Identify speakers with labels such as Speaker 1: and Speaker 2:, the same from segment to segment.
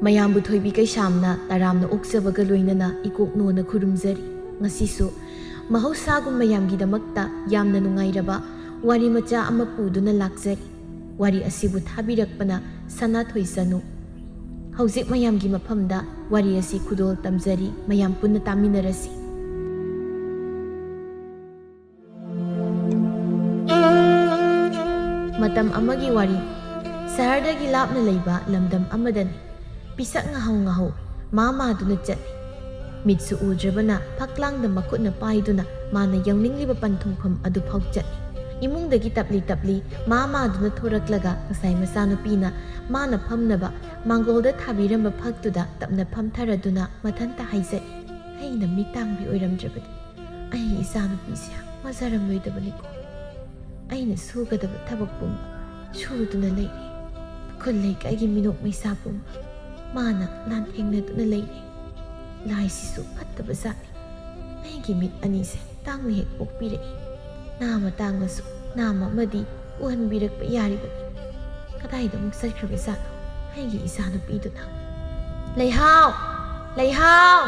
Speaker 1: ꯃꯌꯥꯝꯕꯨ ꯊꯣꯏꯕꯤ ꯀꯩꯁꯥꯝꯅ ꯇꯔꯥꯝꯅ ꯑꯣꯛꯆꯕꯒ ꯂꯣꯏꯅꯅ ꯏꯀꯣꯛꯅꯣꯅ ꯈꯨꯔꯨꯝꯖꯔꯤ꯫ ꯉꯁꯤꯁꯨ ꯃꯍꯧꯁꯥꯒꯨꯝ ꯃꯌꯥꯝꯒꯤꯗꯃꯛꯇ ꯌꯥꯝꯅ ꯅꯨꯡꯉꯥꯏꯔꯕ ꯋꯥꯔꯤ ꯃꯆꯥ ꯑꯃ ꯄꯨꯗꯨꯅ ꯂꯥꯛꯆꯔꯤ꯫ ꯋꯥꯔꯤ ꯑꯁꯤꯕꯨ ꯊꯥꯕꯤꯔꯛꯄꯅ ꯁꯅꯥꯊꯣꯏ ꯆꯅꯨ꯫ ꯍꯧꯖꯤꯛ ꯃꯌꯥꯝꯒꯤ ꯃꯐꯝꯗ ꯋꯥꯔꯤ ꯑꯁꯤ ꯈꯨꯗꯣꯜ ꯇꯝꯖꯔꯤ, ꯃꯌꯥꯝ ꯄꯨꯟꯅ ꯇꯥꯃꯤꯟꯅꯔꯁꯤ꯫ ꯃꯇꯝ ꯑꯃꯒꯤ ꯋꯥꯔꯤ꯫ ꯁꯍꯔꯗꯒꯤ ꯂꯥꯞꯅ ꯂꯩꯕ ꯂꯝꯗꯝ ꯑꯃꯗꯅꯤ ꯄꯤꯁꯛ ꯉꯥꯍꯧ ꯃꯥꯗꯨꯅ ꯆꯠꯂꯤ꯫ ꯃꯤꯠꯁꯨ ꯎꯗ꯭ꯔꯕꯅ ꯐꯛꯂꯥꯡꯗ ꯃꯈꯨꯠꯅ ꯄꯥꯏꯗꯨꯅ ꯃꯥꯅ ꯌꯧꯅꯤꯡꯂꯤꯕ ꯄꯟꯊꯨꯡꯐꯝ ꯑꯗꯨꯐꯥꯎ ꯆꯠꯂꯤ꯫ ꯏꯃꯨꯡꯗꯒꯤ ꯇꯞꯂꯤ ꯃꯥꯗꯨꯅ ꯊꯣꯔꯛꯂꯒ ꯉꯁꯥꯏ ꯃꯆꯥꯅꯨꯄꯤꯅ ꯃꯥꯅ ꯐꯝꯅꯕ ꯃꯥꯡꯒꯣꯜꯗ ꯊꯥꯕꯤꯔꯝꯕ ꯐꯛꯇꯨꯗ ꯇꯞꯅ ꯐꯝꯊꯔꯗꯨꯅ ꯃꯊꯟꯇ ꯍꯥꯏꯖꯔꯤ, ꯑꯩꯅ ꯃꯤꯇꯥꯡꯕꯤ ꯑꯣꯏꯔꯝꯗ꯭ꯔꯕꯗꯤ ꯑꯩꯒꯤ ꯏꯆꯥꯅꯨꯄꯤꯁꯦ ꯋꯥꯖꯔꯝꯂꯣꯏꯗꯕꯅꯤꯀꯣ꯫ ꯑꯩꯅ ꯁꯨꯒꯗꯕ ꯊꯕꯛ ꯄꯨꯝꯕ ꯁꯨꯗꯨꯅ ꯂꯩꯔꯤ꯫ ꯈꯨꯜ ꯂꯩꯀꯥꯏꯒꯤ ꯃꯤꯅꯣꯛ ꯃꯩꯁꯥ ꯄꯨꯝꯕ ꯃꯥꯅ ꯂꯥꯟꯊꯦꯡꯅꯗꯨꯅ ꯂꯩꯔꯤ꯫ ꯂꯥꯏꯁꯤꯁꯨ ꯐꯠꯇꯕ ꯖꯥꯠꯅꯤ꯫ ꯑꯩꯒꯤ ꯃꯤꯠ ꯑꯅꯤꯁꯦ ꯇꯥꯡꯅ ꯍꯦꯛ ꯄꯣꯛꯄꯤꯔꯛꯏ꯫ ꯅꯥꯃ ꯇꯥꯡꯂꯁꯨ ꯅꯥꯃ ꯑꯃꯗꯤ ꯎꯍꯟꯕꯤꯔꯛꯄ ꯌꯥꯔꯤꯕꯅꯤ꯫ ꯀꯗꯥꯏꯗ ꯑꯃꯨꯛ ꯆꯠꯈ꯭ꯔꯕ ꯖꯥꯠꯅꯣ ꯑꯩꯒꯤ ꯏꯆꯥꯅꯨꯄꯤꯗꯨꯅ? ꯂꯩꯍꯥꯎ! ꯂꯩꯍꯥꯎ!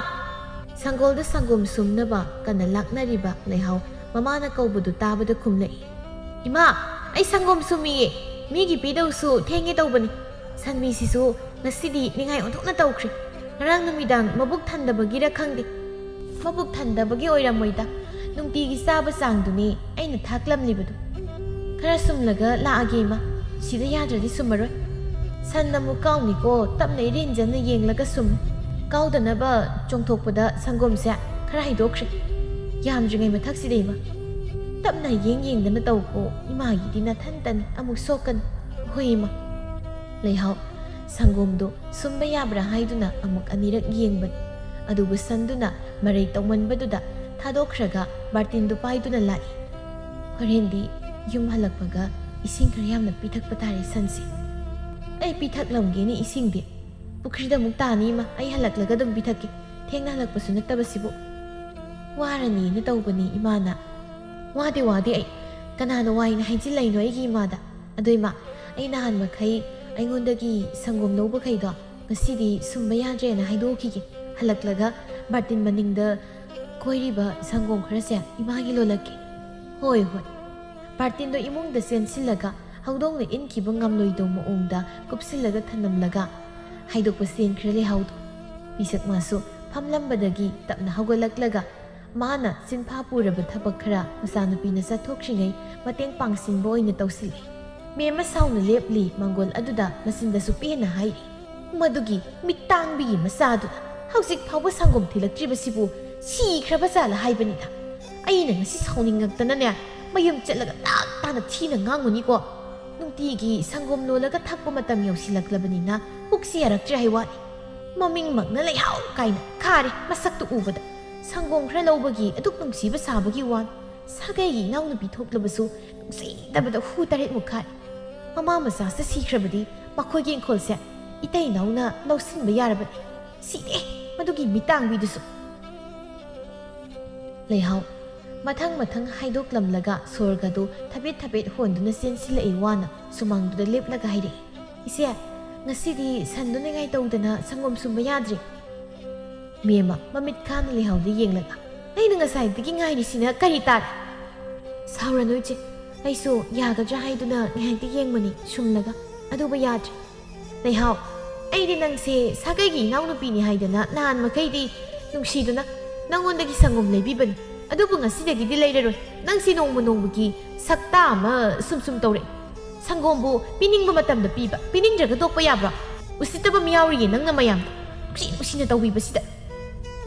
Speaker 1: ꯁꯪꯒꯣꯜꯗ ꯁꯪꯒꯣꯝ ꯁꯨꯝꯅꯕ ꯀꯟꯅ ꯂꯥꯛꯅꯔꯤꯕ ꯂꯩꯍꯥꯎ ꯃꯃꯥꯅ ꯀꯧꯕꯗꯨ ꯇꯥꯕꯗ ꯈꯨꯝꯂꯛꯏ, ꯏꯃꯥ, ꯑꯩ ꯁꯪꯒꯣꯝ ꯁꯨꯝꯃꯤꯌꯦ, ꯃꯤꯒꯤ ꯄꯤꯗꯧꯁꯨ ꯊꯦꯡꯒꯦ ꯇꯧꯕꯅꯤ꯫ ꯁꯟꯕꯤꯁꯤꯁꯨ ꯉꯁꯤꯗꯤ ꯅꯤꯡꯉꯥꯏ ꯑꯣꯟꯊꯣꯛꯅ ꯇꯧꯈ꯭ꯔꯦ꯫ ꯉꯔꯥꯡ ꯅꯨꯃꯤꯗꯥꯡ ꯃꯕꯨꯛ ꯊꯟꯗꯕꯒꯤꯔ ꯈꯪꯗꯦ꯫ ꯃꯕꯨꯛ ꯊꯟꯗꯕꯒꯤ ꯑꯣꯏꯔꯝꯃꯣꯏꯗ, ꯅꯨꯡꯇꯤꯒꯤ ꯆꯥꯕ ꯆꯥꯡꯗꯨꯅꯤ ꯑꯩꯅ ꯊꯥꯛꯂꯝꯂꯤꯕꯗꯨ꯫ ꯈꯔ ꯁꯨꯝꯂꯒ ꯂꯥꯛꯑꯒꯦ ꯏꯃꯥ, ꯁꯤꯗ ꯌꯥꯗ꯭ꯔꯗꯤ ꯁꯨꯝꯃꯔꯣꯏ꯫ ꯁꯟ ꯑꯃꯨꯛ ꯀꯥꯎꯅꯤꯀꯣ, ꯇꯞꯅ ꯏꯔꯦꯟꯖꯅ ꯌꯦꯡꯂꯒ ꯁꯨꯝꯃꯨ꯫ ꯀꯥꯎꯗꯅꯕ ꯆꯣꯡꯊꯣꯛꯄꯗ ꯁꯪꯒꯣꯝꯁꯦ ꯈꯔ ꯍꯩꯗꯣꯛꯈ꯭ꯔꯦ꯫ ꯌꯥꯝꯗ꯭ꯔꯤꯉꯩ ꯃꯊꯛꯁꯤꯗ ꯏꯃꯥ, ꯇꯞꯅ ꯌꯦꯡꯗꯅ ꯇꯧꯀꯣ, ꯏꯃꯥꯒꯤꯗꯤ ꯅꯊꯟꯇꯅꯤ, ꯑꯃꯨꯛ ꯁꯣꯛꯀꯅꯤ꯫ ꯍꯣꯏ ꯏꯃꯥ꯫ ꯂꯩꯍꯥꯎ ꯁꯪꯒꯣꯝꯗꯣ ꯁꯨꯝꯕ ꯌꯥꯕ꯭ꯔꯥ ꯍꯥꯏꯗꯨꯅ ꯑꯃꯨꯛ ꯑꯅꯤꯔꯛ ꯌꯦꯡꯕꯅꯤ꯫ ꯑꯗꯨꯕꯨ ꯁꯟꯗꯨꯅ ꯃꯔꯩ ꯇꯧꯃꯟꯕꯗꯨꯗ ꯊꯥꯗꯣꯛꯈ꯭ꯔꯒ ꯕꯥꯔꯇꯤꯟꯗꯨ ꯄꯥꯏꯗꯨꯅ ꯂꯥꯛꯏ꯫ ꯍꯣꯔꯦꯟꯗꯤ ꯌꯨꯝ ꯍꯜꯂꯛꯄꯒ ꯏꯁꯤꯡ ꯈꯔ ꯌꯥꯝꯅ ꯄꯤꯊꯛꯄ ꯇꯥꯔꯦ ꯁꯟꯁꯦ꯫ ꯑꯩ ꯄꯤꯊꯛꯂꯝꯒꯦꯅꯤ ꯏꯁꯤꯡꯗꯤ꯫ ꯄꯨꯈ꯭ꯔꯤꯗ ꯑꯃꯨꯛ ꯇꯥꯅꯤ ꯏꯃꯥ, ꯑꯩ ꯍꯜꯂꯛꯂꯒ ꯑꯗꯨꯝ ꯄꯤꯊꯛꯀꯦ꯫ ꯊꯦꯡꯅ ꯍꯜꯂꯛꯄꯁꯨ ꯅꯠꯇꯕꯁꯤꯕꯨ꯫ ꯋꯥꯔꯅꯤꯅ ꯇꯧꯕꯅꯤ ꯏꯃꯥꯅ꯫ ꯋꯥꯗꯦ ꯑꯩ, ꯀꯅꯥꯅ ꯋꯥꯏꯅ ꯍꯥꯏꯖꯤꯜꯂꯛꯏꯅꯣ ꯑꯩꯒꯤ ꯏꯃꯥꯗ? ꯑꯗꯣ ꯏꯃꯥ, ꯑꯩ ꯅꯍꯥꯟ ꯃꯈꯩ ꯑꯩꯉꯣꯟꯗꯒꯤ ꯁꯪꯒꯣꯝ ꯂꯧꯕꯈꯩꯗꯣ ꯉꯁꯤꯗꯤ ꯁꯨꯝꯕ ꯌꯥꯗ꯭ꯔꯦꯅ ꯍꯥꯏꯗꯣꯛꯈꯤꯒꯦ꯫ ꯍꯜꯂꯛꯂꯒ ꯕꯥꯔꯇꯤꯟ ꯃꯅꯤꯡꯗ ꯀꯣꯏꯔꯤꯕ ꯁꯪꯒꯣꯝ ꯈꯔꯁꯦ ꯏꯃꯥꯒꯤ ꯂꯣꯜꯂꯛꯀꯦ꯫ ꯍꯣꯏ꯫ ꯕꯥꯔꯇꯤꯟꯗꯣ ꯏꯃꯨꯡꯗ ꯆꯦꯟꯁꯤꯜꯂꯒ ꯍꯧꯗꯣꯡꯅ ꯏꯟꯈꯤꯕ ꯉꯝꯂꯣꯏꯗꯧ ꯃꯑꯣꯡꯗ ꯀꯨꯞꯁꯤꯜꯂꯒ ꯊꯅꯝꯂꯒ ꯍꯥꯏꯗꯣꯛꯄ ꯆꯦꯟꯈ꯭ꯔꯦ ꯂꯩꯍꯥꯎꯗꯣ꯫ ꯄꯤꯁꯛ ꯃꯥꯁꯨ ꯐꯝꯂꯝꯕꯗꯒꯤ ꯇꯞꯅ ꯍꯧꯒꯠꯂꯛꯂꯒ ꯃꯥꯅ ꯆꯤꯟꯐꯥ ꯄꯨꯔꯕ ꯊꯕꯛ ꯈꯔ ꯃꯆꯥꯅꯨꯄꯤꯅ ꯆꯠꯊꯣꯛꯇ꯭ꯔꯤꯉꯩ ꯃꯇꯦꯡ ꯄꯥꯡꯁꯤꯟꯕ ꯑꯣꯏꯅ ꯇꯧꯁꯤꯜꯂꯤ꯫ ꯃꯦꯝꯃ ꯁꯥꯎꯅ ꯂꯦꯞꯂꯤ ꯃꯥꯡꯒꯣꯜ ꯑꯗꯨꯗ ꯃꯆꯤꯟꯗꯁꯨ ꯄꯦꯟꯅ ꯍꯥꯏꯔꯤ, ꯃꯗꯨꯒꯤ ꯃꯤꯠꯇꯥꯡꯕꯤꯒꯤ ꯃꯆꯥꯗꯨꯅ ꯍꯧꯖꯤꯛ ꯐꯥꯎꯕ ꯁꯪꯒꯣꯝ ꯊꯤꯜꯂꯛꯇ꯭ꯔꯤꯕꯁꯤꯕꯨ ꯁꯤꯈ꯭ꯔꯕ ꯖꯥꯠꯂ ꯍꯥꯏꯕꯅꯤꯗ꯫ ꯑꯩꯅ ꯉꯁꯤ ꯁꯥꯎꯅꯤꯡꯉꯛꯇꯅꯅꯦ ꯃꯌꯨꯝ ꯆꯠꯂꯒ ꯇꯥꯅ ꯊꯤꯅ ꯉꯥꯡꯉꯨꯅꯤꯀꯣ꯫ ꯅꯨꯡꯇꯤꯒꯤ ꯁꯪꯒꯣꯝ ꯂꯣꯜꯂꯒ ꯊꯛꯄ ꯃꯇꯝ ꯌꯧꯁꯤꯜꯂꯛꯂꯕꯅꯤꯅ ꯄꯨꯛꯁꯤ ꯌꯥꯔꯛꯇ꯭ꯔꯦ ꯍꯥꯏ ꯋꯥꯅꯤ꯫ ꯃꯃꯤꯡꯃꯛꯅ ꯂꯩꯍꯥꯎ ꯀꯥꯏꯅ ꯈꯥꯔꯦ ꯃꯁꯛꯇꯨ ꯎꯕꯗ꯫ ꯁꯪꯒꯣꯝ ꯈꯔ ꯂꯧꯕꯒꯤ ꯑꯗꯨꯛ ꯅꯨꯡꯁꯤꯕ ꯁꯥꯕꯒꯤ ꯋꯥꯅꯤ꯫ ꯁꯥꯒꯩꯒꯤ ꯏꯅꯥꯎꯅꯨꯄꯤ ꯊꯣꯛꯂꯕꯁꯨ ꯅꯨꯡꯁꯤꯗꯕꯗ ꯍꯨ 8-ꯃꯨꯛ ꯈꯥꯔꯦ꯫ ꯃꯃꯥ ꯃꯆꯥꯁꯦ ꯁꯤꯈ꯭ꯔꯕꯗꯤ ꯃꯈꯣꯏꯒꯤ ꯏꯪꯈꯣꯜꯁꯦ ꯏꯇꯩ ꯏꯅꯥꯎꯅ ꯂꯧꯁꯤꯟꯕ ꯌꯥꯔꯕꯅꯤ꯫ ꯁꯤꯔꯦ ꯃꯗꯨꯒꯤ ꯃꯤꯇꯥꯡꯕꯤꯗꯨꯁꯨ꯫ ꯂꯩꯍꯥꯎ ꯃꯊꯪ ꯍꯥꯏꯗꯣꯛꯂꯝꯂꯒ ꯁꯣꯔꯒꯗꯨ ꯊꯕꯦꯠ ꯍꯣꯟꯗꯨꯅ ꯆꯦꯟꯁꯤꯜꯂꯛꯏ ꯋꯥꯅ ꯁꯨꯃꯥꯡꯗꯨꯗ ꯂꯦꯞꯂꯒ ꯍꯥꯏꯔꯛꯏ, ꯏꯆꯦ, ꯉꯁꯤꯗꯤ ꯁꯟꯗꯨ ꯅꯤꯡꯉꯥꯏ ꯇꯧꯗꯅ ꯁꯪꯒꯣꯝ ꯁꯨꯝꯕ ꯌꯥꯗ꯭ꯔꯦ꯫ ꯃꯦꯝꯃ ꯃꯃꯤꯠ ꯈꯥꯅ ꯂꯩꯍꯥꯎꯗ ꯌꯦꯡꯂꯒ, ꯑꯩꯅ ꯉꯁꯥꯏꯗꯒꯤ ꯉꯥꯏꯔꯤꯁꯤꯅ ꯀꯔꯤ ꯇꯥꯔꯦ? ꯁꯥꯎꯔꯅꯨ ꯏꯆꯦ, ꯑꯩꯁꯨ ꯌꯥꯒꯗ꯭ꯔꯥ ꯍꯥꯏꯗꯨꯅ ꯉꯥꯏꯍꯥꯛꯇꯤ ꯌꯦꯡꯕꯅꯤ ꯁꯨꯝꯂꯒ, ꯑꯗꯨꯕꯨ ꯌꯥꯗ꯭ꯔꯦ꯫ ꯂꯩꯍꯥꯎ, ꯑꯩꯗꯤ ꯅꯪꯁꯦ ꯁꯥꯒꯩꯒꯤ ꯏꯅꯥꯎꯅꯨꯄꯤꯅꯤ ꯍꯥꯏꯗꯅ ꯅꯍꯥꯟ ꯃꯈꯩꯗꯤ ꯅꯨꯡꯁꯤꯗꯨꯅ ꯅꯪꯉꯣꯟꯗꯒꯤ ꯁꯪꯒꯣꯝ ꯂꯩꯕꯤꯕꯅꯤ꯫ ꯑꯗꯨꯕꯨ ꯉꯁꯤꯗꯒꯤꯗꯤ ꯂꯩꯔꯔꯣꯏ꯫ ꯅꯪꯁꯤ ꯅꯣꯡꯃꯒꯤ ꯁꯛꯇꯥ ꯑꯃ ꯁꯨꯝ ꯇꯧꯔꯛꯏ꯫ ꯁꯪꯒꯣꯝꯕꯨ ꯄꯤꯅꯤꯡꯕ ꯃꯇꯝꯗ ꯄꯤꯕ, ꯄꯤꯅꯤꯡꯗ꯭ꯔꯒ ꯇꯣꯛꯄ ꯌꯥꯕ꯭ꯔꯥ? ꯎꯁꯤꯠꯇꯕ ꯑꯃ ꯌꯥꯎꯔꯤꯌꯦ ꯅꯪꯅ ꯃꯌꯥꯝꯗ ꯅꯨꯡꯁꯤꯅ ꯇꯧꯕꯤꯕꯁꯤꯗ꯫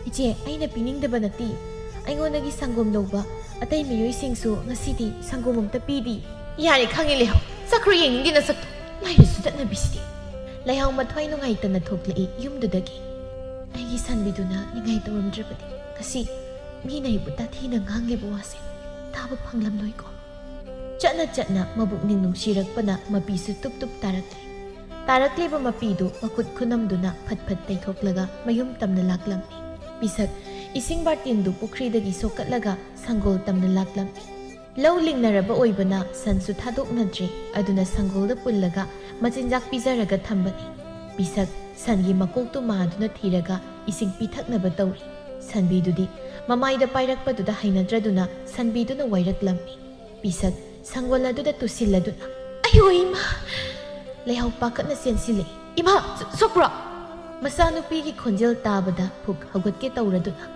Speaker 1: ꯏꯆꯦ, ꯑꯩꯅ ꯄꯤꯅꯤꯡꯗꯕ ꯅꯠꯇꯦ꯫ ꯑꯩꯉꯣꯟꯗꯒꯤ ꯁꯪꯒꯣꯝ ꯂꯧꯕ ꯑꯇꯩ ꯃꯤꯑꯣꯏꯁꯤꯡꯁꯨ ꯉꯁꯤꯗꯤ ꯁꯪꯒꯣꯝ ꯑꯝꯇ ꯄꯤꯗꯤ꯫ ꯌꯥꯔꯦ ꯈꯪꯉꯦ ꯂꯩꯍꯥꯎ, ꯆꯠꯈ꯭ꯔꯣ ꯌꯦꯡꯅꯤꯡꯗꯦ ꯅꯁꯛꯇꯣ, ꯂꯥꯏꯔꯁꯨ ꯆꯠꯅꯕꯤꯁꯤꯗꯤ꯫ ꯂꯩꯍꯥꯎ ꯃꯊ꯭ꯋꯥꯏ ꯅꯨꯡꯉꯥꯏꯇꯅ ꯊꯣꯛꯂꯛꯏ ꯌꯨꯝꯗꯨꯗꯒꯤ꯫ ꯑꯩꯒꯤ ꯁꯟꯕꯤꯗꯨꯅ ꯅꯤꯡꯉꯥꯏ ꯇꯧꯔꯝꯗ꯭ꯔꯕꯗꯤ ꯉꯁꯤ ꯃꯤꯅ ꯑꯩꯕꯨ ꯇꯥꯊꯤꯅ ꯉꯥꯡꯂꯤꯕ ꯋꯥꯁꯦ ꯇꯥꯕ ꯐꯪꯂꯝꯂꯣꯏꯀꯣ꯫ ꯆꯠꯅ ꯅꯨꯡꯕꯨꯛꯅꯤꯡ ꯅꯨꯡꯁꯤꯔꯛꯄꯅ ꯃꯄꯤꯁꯨ ꯇꯨꯞ ꯇꯥꯔꯛꯂꯤ꯫ ꯇꯥꯔꯛꯂꯤꯕ ꯃꯄꯤꯗꯨ ꯃꯈꯨꯠ ꯈꯨꯅꯝꯗꯨꯅ ꯐꯠ ꯇꯩꯊꯣꯛꯂꯒ ꯃꯌꯨꯝ ꯇꯝꯅ ꯂꯥꯛꯂꯝꯃꯤ꯫ ꯄꯤꯁꯛ Ising bartindu pukridagi sokatlaga sanggol tamna laklammi. Lau lingnaraba oibana sansu thadoknadri aduna sanggolda pullaga machinjak pizaraga thambani. Pisak sangi makoktu maaduna thiraga ising pithaknaba tawri. Sanbidudi mamaida pairakpaduda hainadraduna sanbiduna wairaklammi. Pisak sanggol aduda tusilladuna. Ayo ima! Lehaw pakatna sensile. Ima! Sokra! Masanupigi khonjel tabada phuk haugatke tawraduna.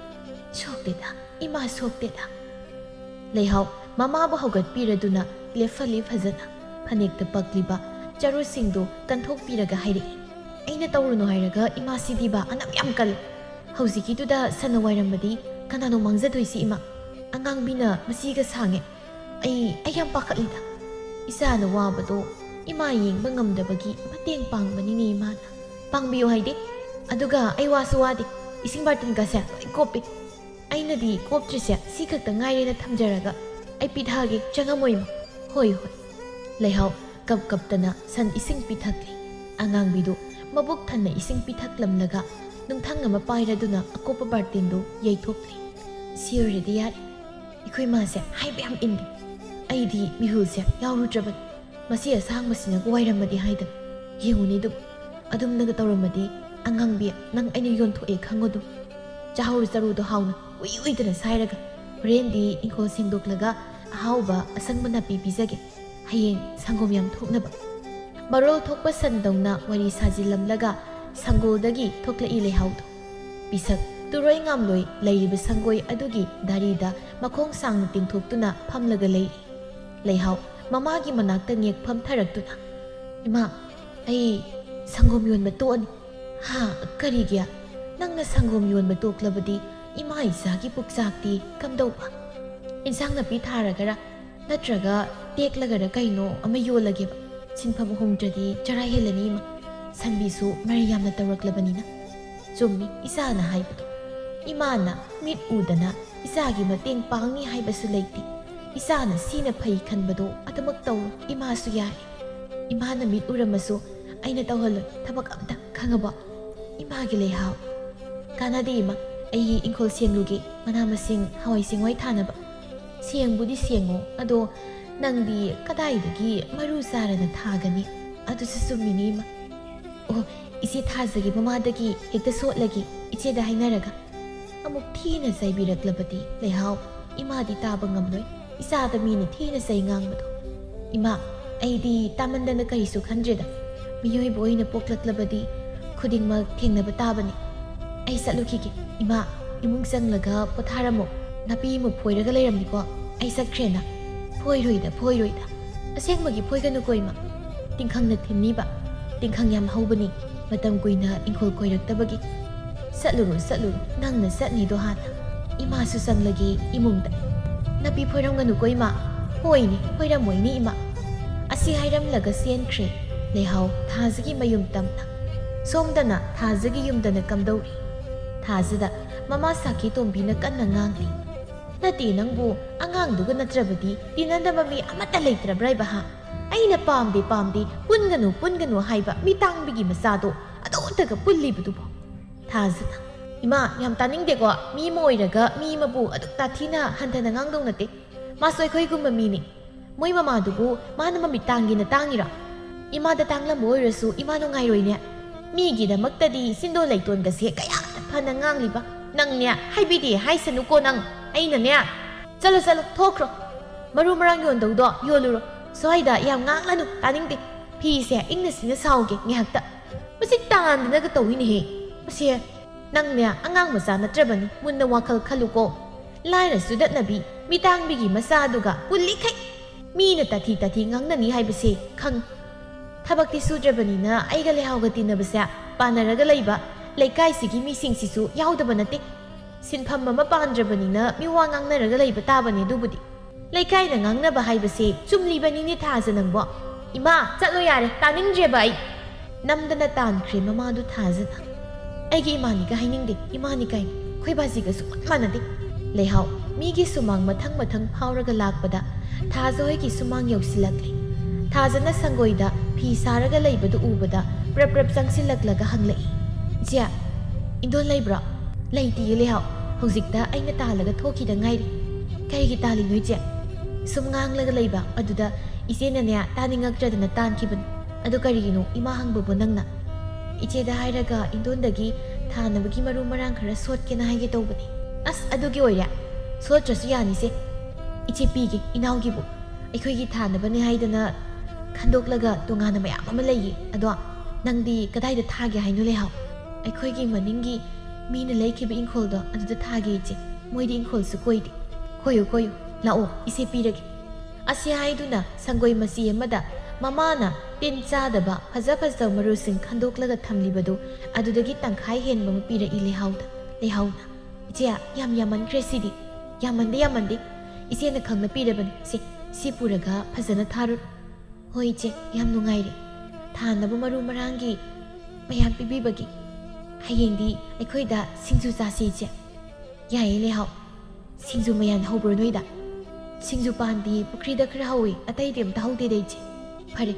Speaker 1: Sokteda. Ima sokteda. Lehaw mamabu haugatpiraduna lefali fazana. Phanekta pakliba charusingdu kanthokpiraga hairi. Aina tawruno hairaga ima sidiba anam yam kal. Hauzikituda sanawairamadi kanano mangzadoisi ima. Angangbina masiga sange. Ay yam pakatlida. Isana wabado ima yengba ngamdabagi mateng pangbani imana. Pangbiyo haide. Aduga ay wasu wadi. Ising bartin ka siya ay kopi. Ay nadi koptri siya si kakta ngayon na tamjaraga. Ay pithagi changamoy mo. Hoy. Lehaw kap na san ising pithagli. Angangbido mabuktan na ising pithaklamlaga. Nung thang nga mapayra doon na ako pa bartindo yay thokli. Siyo redi yari. Iko'y masya hay bayam indi. Ay di mihul siya yawro drabat. Masya sahang masinag wairamadi hayda. Yungunidum. Adum nagatawramadi angang biya nang ay niyon to kangodum. Jahur zarudo hauna uy na sayraga. Rendi ingkol singdoklaga ahawba asang manapi bizage. Hayeng sanggom yam thoknaba. Marol thokpa sandong na wari sajilamlaga sanggol-dagi thoklai lehawdo. Pisak turoy ngamloy layriba sanggoy adugi darida makhong sangna tingthoktuna phamlaga leiri. Lehaw mamagi manakta ngekpham tharaktuna. Ima, ay sanggom yonba toani. Ha, karigya nangna sanggom yonba toklabadi ima isagi puksakti kamdawba. Insang napi tharagara natraga teklagara kaino ama yolageba. Sinpham humdradi chara helani ima. Sanbisu Mariamna tawraklabanina. Chummi isana haibado. Imana mit udana isagi mateng pangni haibasu leiti. Isana sina phai khanbado atamak taw imasu yari. Imana mit uramasu aina tawhaloy thabak amta khangaba. Imagi lehaw. Kanadi ima ay ingkol sienglugi manamasing hawai singwai thanaba. Siengbudi siengo ado nangdi kadaidagi maru sarana thagani. Adu susumini ima. Oh, isi thazagi mamadagi hekta sotlagi icheda hainaraga. Amuk thina saibiraklabadi lehaw imadi taba ngamloy isada mina thina sai ngangbado. Ima aidi tamandana karisu khandreda. Miyoy boyna poklaklabadi khudingmak thengnaba tabani. Ay satlukige ima imung sanglaga potharamo napi mo phoiraga leiramniko. Ay sakhrena phoiroida. Asengmagi phoiganu koima. Tingkhangna thimniba. Tingkhang yam haubani matam kuina ingkol koiraktabagi. Satluru nangna satni do hana. Ima su sanglagi imungda. Napi phoiramganu ko ima. Hoini phoiramoini ima. Asi hairamlaga senkre. Lehaw thazagi mayum tamna. Somdana thazagi yumdana kamdawri. Thazada mama saki tombina kanna ngangli. Nati nangbu angangduga natrabadi dinandaba mi amata leitrabrayba ha. Aina pamdi punganu haiba mitangbigi masado adontaga pullibudubo. Thazana ima yam taningdego mi moiraga mi mabu aduk tathina hantana ngangdong nate. Masoi khoigumba mini. Moi mamadubu manama mitangi na tangira. Ima da tanglam oirasu ima no ngairoine. Migi da maktadi sindo leiton gase kaya phana ngangliba. Nangnya haibidi haisanu ko nang aina ne. Chalo thokro. Maru marang yondawdo yoluro. Soida yam nganglanu taningde. Phi se ingna sina sauge ngihakta. Masi tandana ga tawini he. Masi nangnya angang masa natrabani munna wakal khaluko. Laira sudat nabi mitangbigi masaduga pullikai. Mina tathi ngangnani haibase khang. Thabakti sudrabanina aiga lehawga tinabasa panaraga leiba leikai sigi mising sisu yaudaba nate. Sinpham mama pandrabanina miwa ngangnaraga leiba tabani dubudi. Leikai na ngangnaba haibase chumlibani ni thazanangbo. Ima chatlo yare taningdreba ai. Namdana tankre mamadu thazana. Aigi imani ga hainingde imani kai khoibasiga su manade. Lehaw migi sumang mathang phauraga lakpada thazoi gi sumang yausilakli. Thazana sangoida phi saraga leibadu ubada prap changsilaklaga hanglai. Jia indon leibra leiti lehaw ꯍꯧꯖꯤꯛꯇ ꯑꯩꯅ ꯇꯥꯜꯂꯒ ꯊꯣꯛꯈꯤꯗ ꯉꯥꯏꯔꯤ ꯀꯔꯤꯒꯤ ꯇꯥꯜꯂꯤꯅꯣ ꯏꯆꯦ ꯁꯨꯝ ꯉꯥꯡꯂꯒ ꯂꯩꯕ ꯑꯗꯨꯗ ꯏꯆꯦꯅꯅꯦ ꯇꯥꯅꯤꯡꯉꯛꯇ꯭ꯔꯗꯅ ꯇꯥꯟꯈꯤꯕꯅꯤ ꯑꯗꯨ ꯀꯔꯤꯒꯤꯅꯣ ꯏꯃꯥ ꯍꯪꯕꯕꯨ ꯅꯪꯅ 이제다 하이라가 인돈다기 타나부기 마루 마랑 khara sotkena haige tawbani as adugi oira sotrasu yani se iche pigi inaugibu ꯑꯩꯈꯣꯏꯒꯤ ꯊꯥꯅꯕꯅꯦ ꯍꯥꯏꯗꯅ ꯈꯟꯗꯣꯛꯂꯒ ꯇꯣꯉꯥꯟꯅ ꯃꯌꯥꯝ ꯑꯃ ꯂꯩꯌꯦ ꯑꯗꯣ ꯅꯪꯗꯤ ꯀꯗꯥꯏꯗ ꯊꯥꯒꯦ ꯍꯥꯏꯅꯣ ꯂꯩꯍꯥꯎ ꯑꯩꯈꯣꯏꯒꯤ ꯃꯅꯤꯡꯒꯤ ꯃꯤꯅ ꯂꯩꯈꯤꯕ ꯏꯪꯈꯣꯜꯗꯣ ꯑꯗꯨꯗ ꯊꯥꯒꯦ ꯏꯆꯦ ꯃꯣꯏꯗꯤ ꯏꯪꯈꯣꯜꯁꯨ ꯀꯣꯏꯗꯦ ꯀꯣꯏꯌꯨ ꯀꯣꯏꯌꯨ ꯂꯥꯛꯑꯣ ꯏꯆꯦ ꯄꯤꯔꯒꯦ ꯑꯁꯤ ꯍꯥꯏꯗꯨꯅ ꯁꯪꯒꯣꯏ ꯃꯆꯤ ꯑꯃꯗ ꯃꯃꯥꯅ ꯇꯤꯟ ꯆꯥꯗꯕ ꯐꯖ ꯐꯖꯕ ꯃꯔꯨꯁꯤꯡ ꯈꯟꯗꯣꯛꯂꯒ ꯊꯝꯂꯤꯕꯗꯨ ꯑꯗꯨꯗꯒꯤ ꯇꯪꯈꯥꯏ ꯍꯦꯟꯕ ꯑꯃ ꯄꯤꯔꯛꯏ ꯂꯩꯍꯥꯎꯅ ꯏꯆꯦ ꯌꯥꯝ ꯌꯥꯝꯃꯟꯈ꯭ꯔꯦ ꯁꯤꯗꯤ ꯌꯥꯝꯃꯟꯗꯦ ꯏꯆꯦꯅ ꯈꯪꯅ ꯄꯤꯔꯕꯅꯤ ꯁꯤ ꯄꯨꯔꯒ ꯐꯖꯅ ꯊꯥꯔꯨ ꯍꯣꯏ ꯏꯆꯦ ꯌꯥꯝ ꯅꯨꯡꯉꯥꯏꯔꯦ ꯊꯥꯅꯕ ꯃꯔꯨ ꯃꯔꯥꯡꯒꯤ ꯃꯌꯥꯝ ꯄꯤꯕꯤꯕꯒꯤ ꯍꯌꯦꯡꯗꯤ ꯑꯩꯈꯣꯏꯗ ꯁꯤꯡꯖꯨ ꯆꯥꯁꯤ ꯏꯆꯦ ꯌꯥꯏꯌꯦ ꯂꯩꯍꯥꯎ ꯁꯤꯡꯖꯨ ꯃꯌꯥꯝ ꯍꯧꯕ꯭ꯔꯣ ꯅꯣꯏꯗ ꯁꯤꯡꯖꯨ ꯄꯥꯟꯗꯤ ꯄꯨꯈ꯭ꯔꯤꯗ ꯈꯔ ꯍꯧꯏ ꯑꯇꯩꯗꯤ ꯑꯝꯇ ꯍꯧꯗꯦꯗ ꯏꯆꯦ ꯐꯔꯦ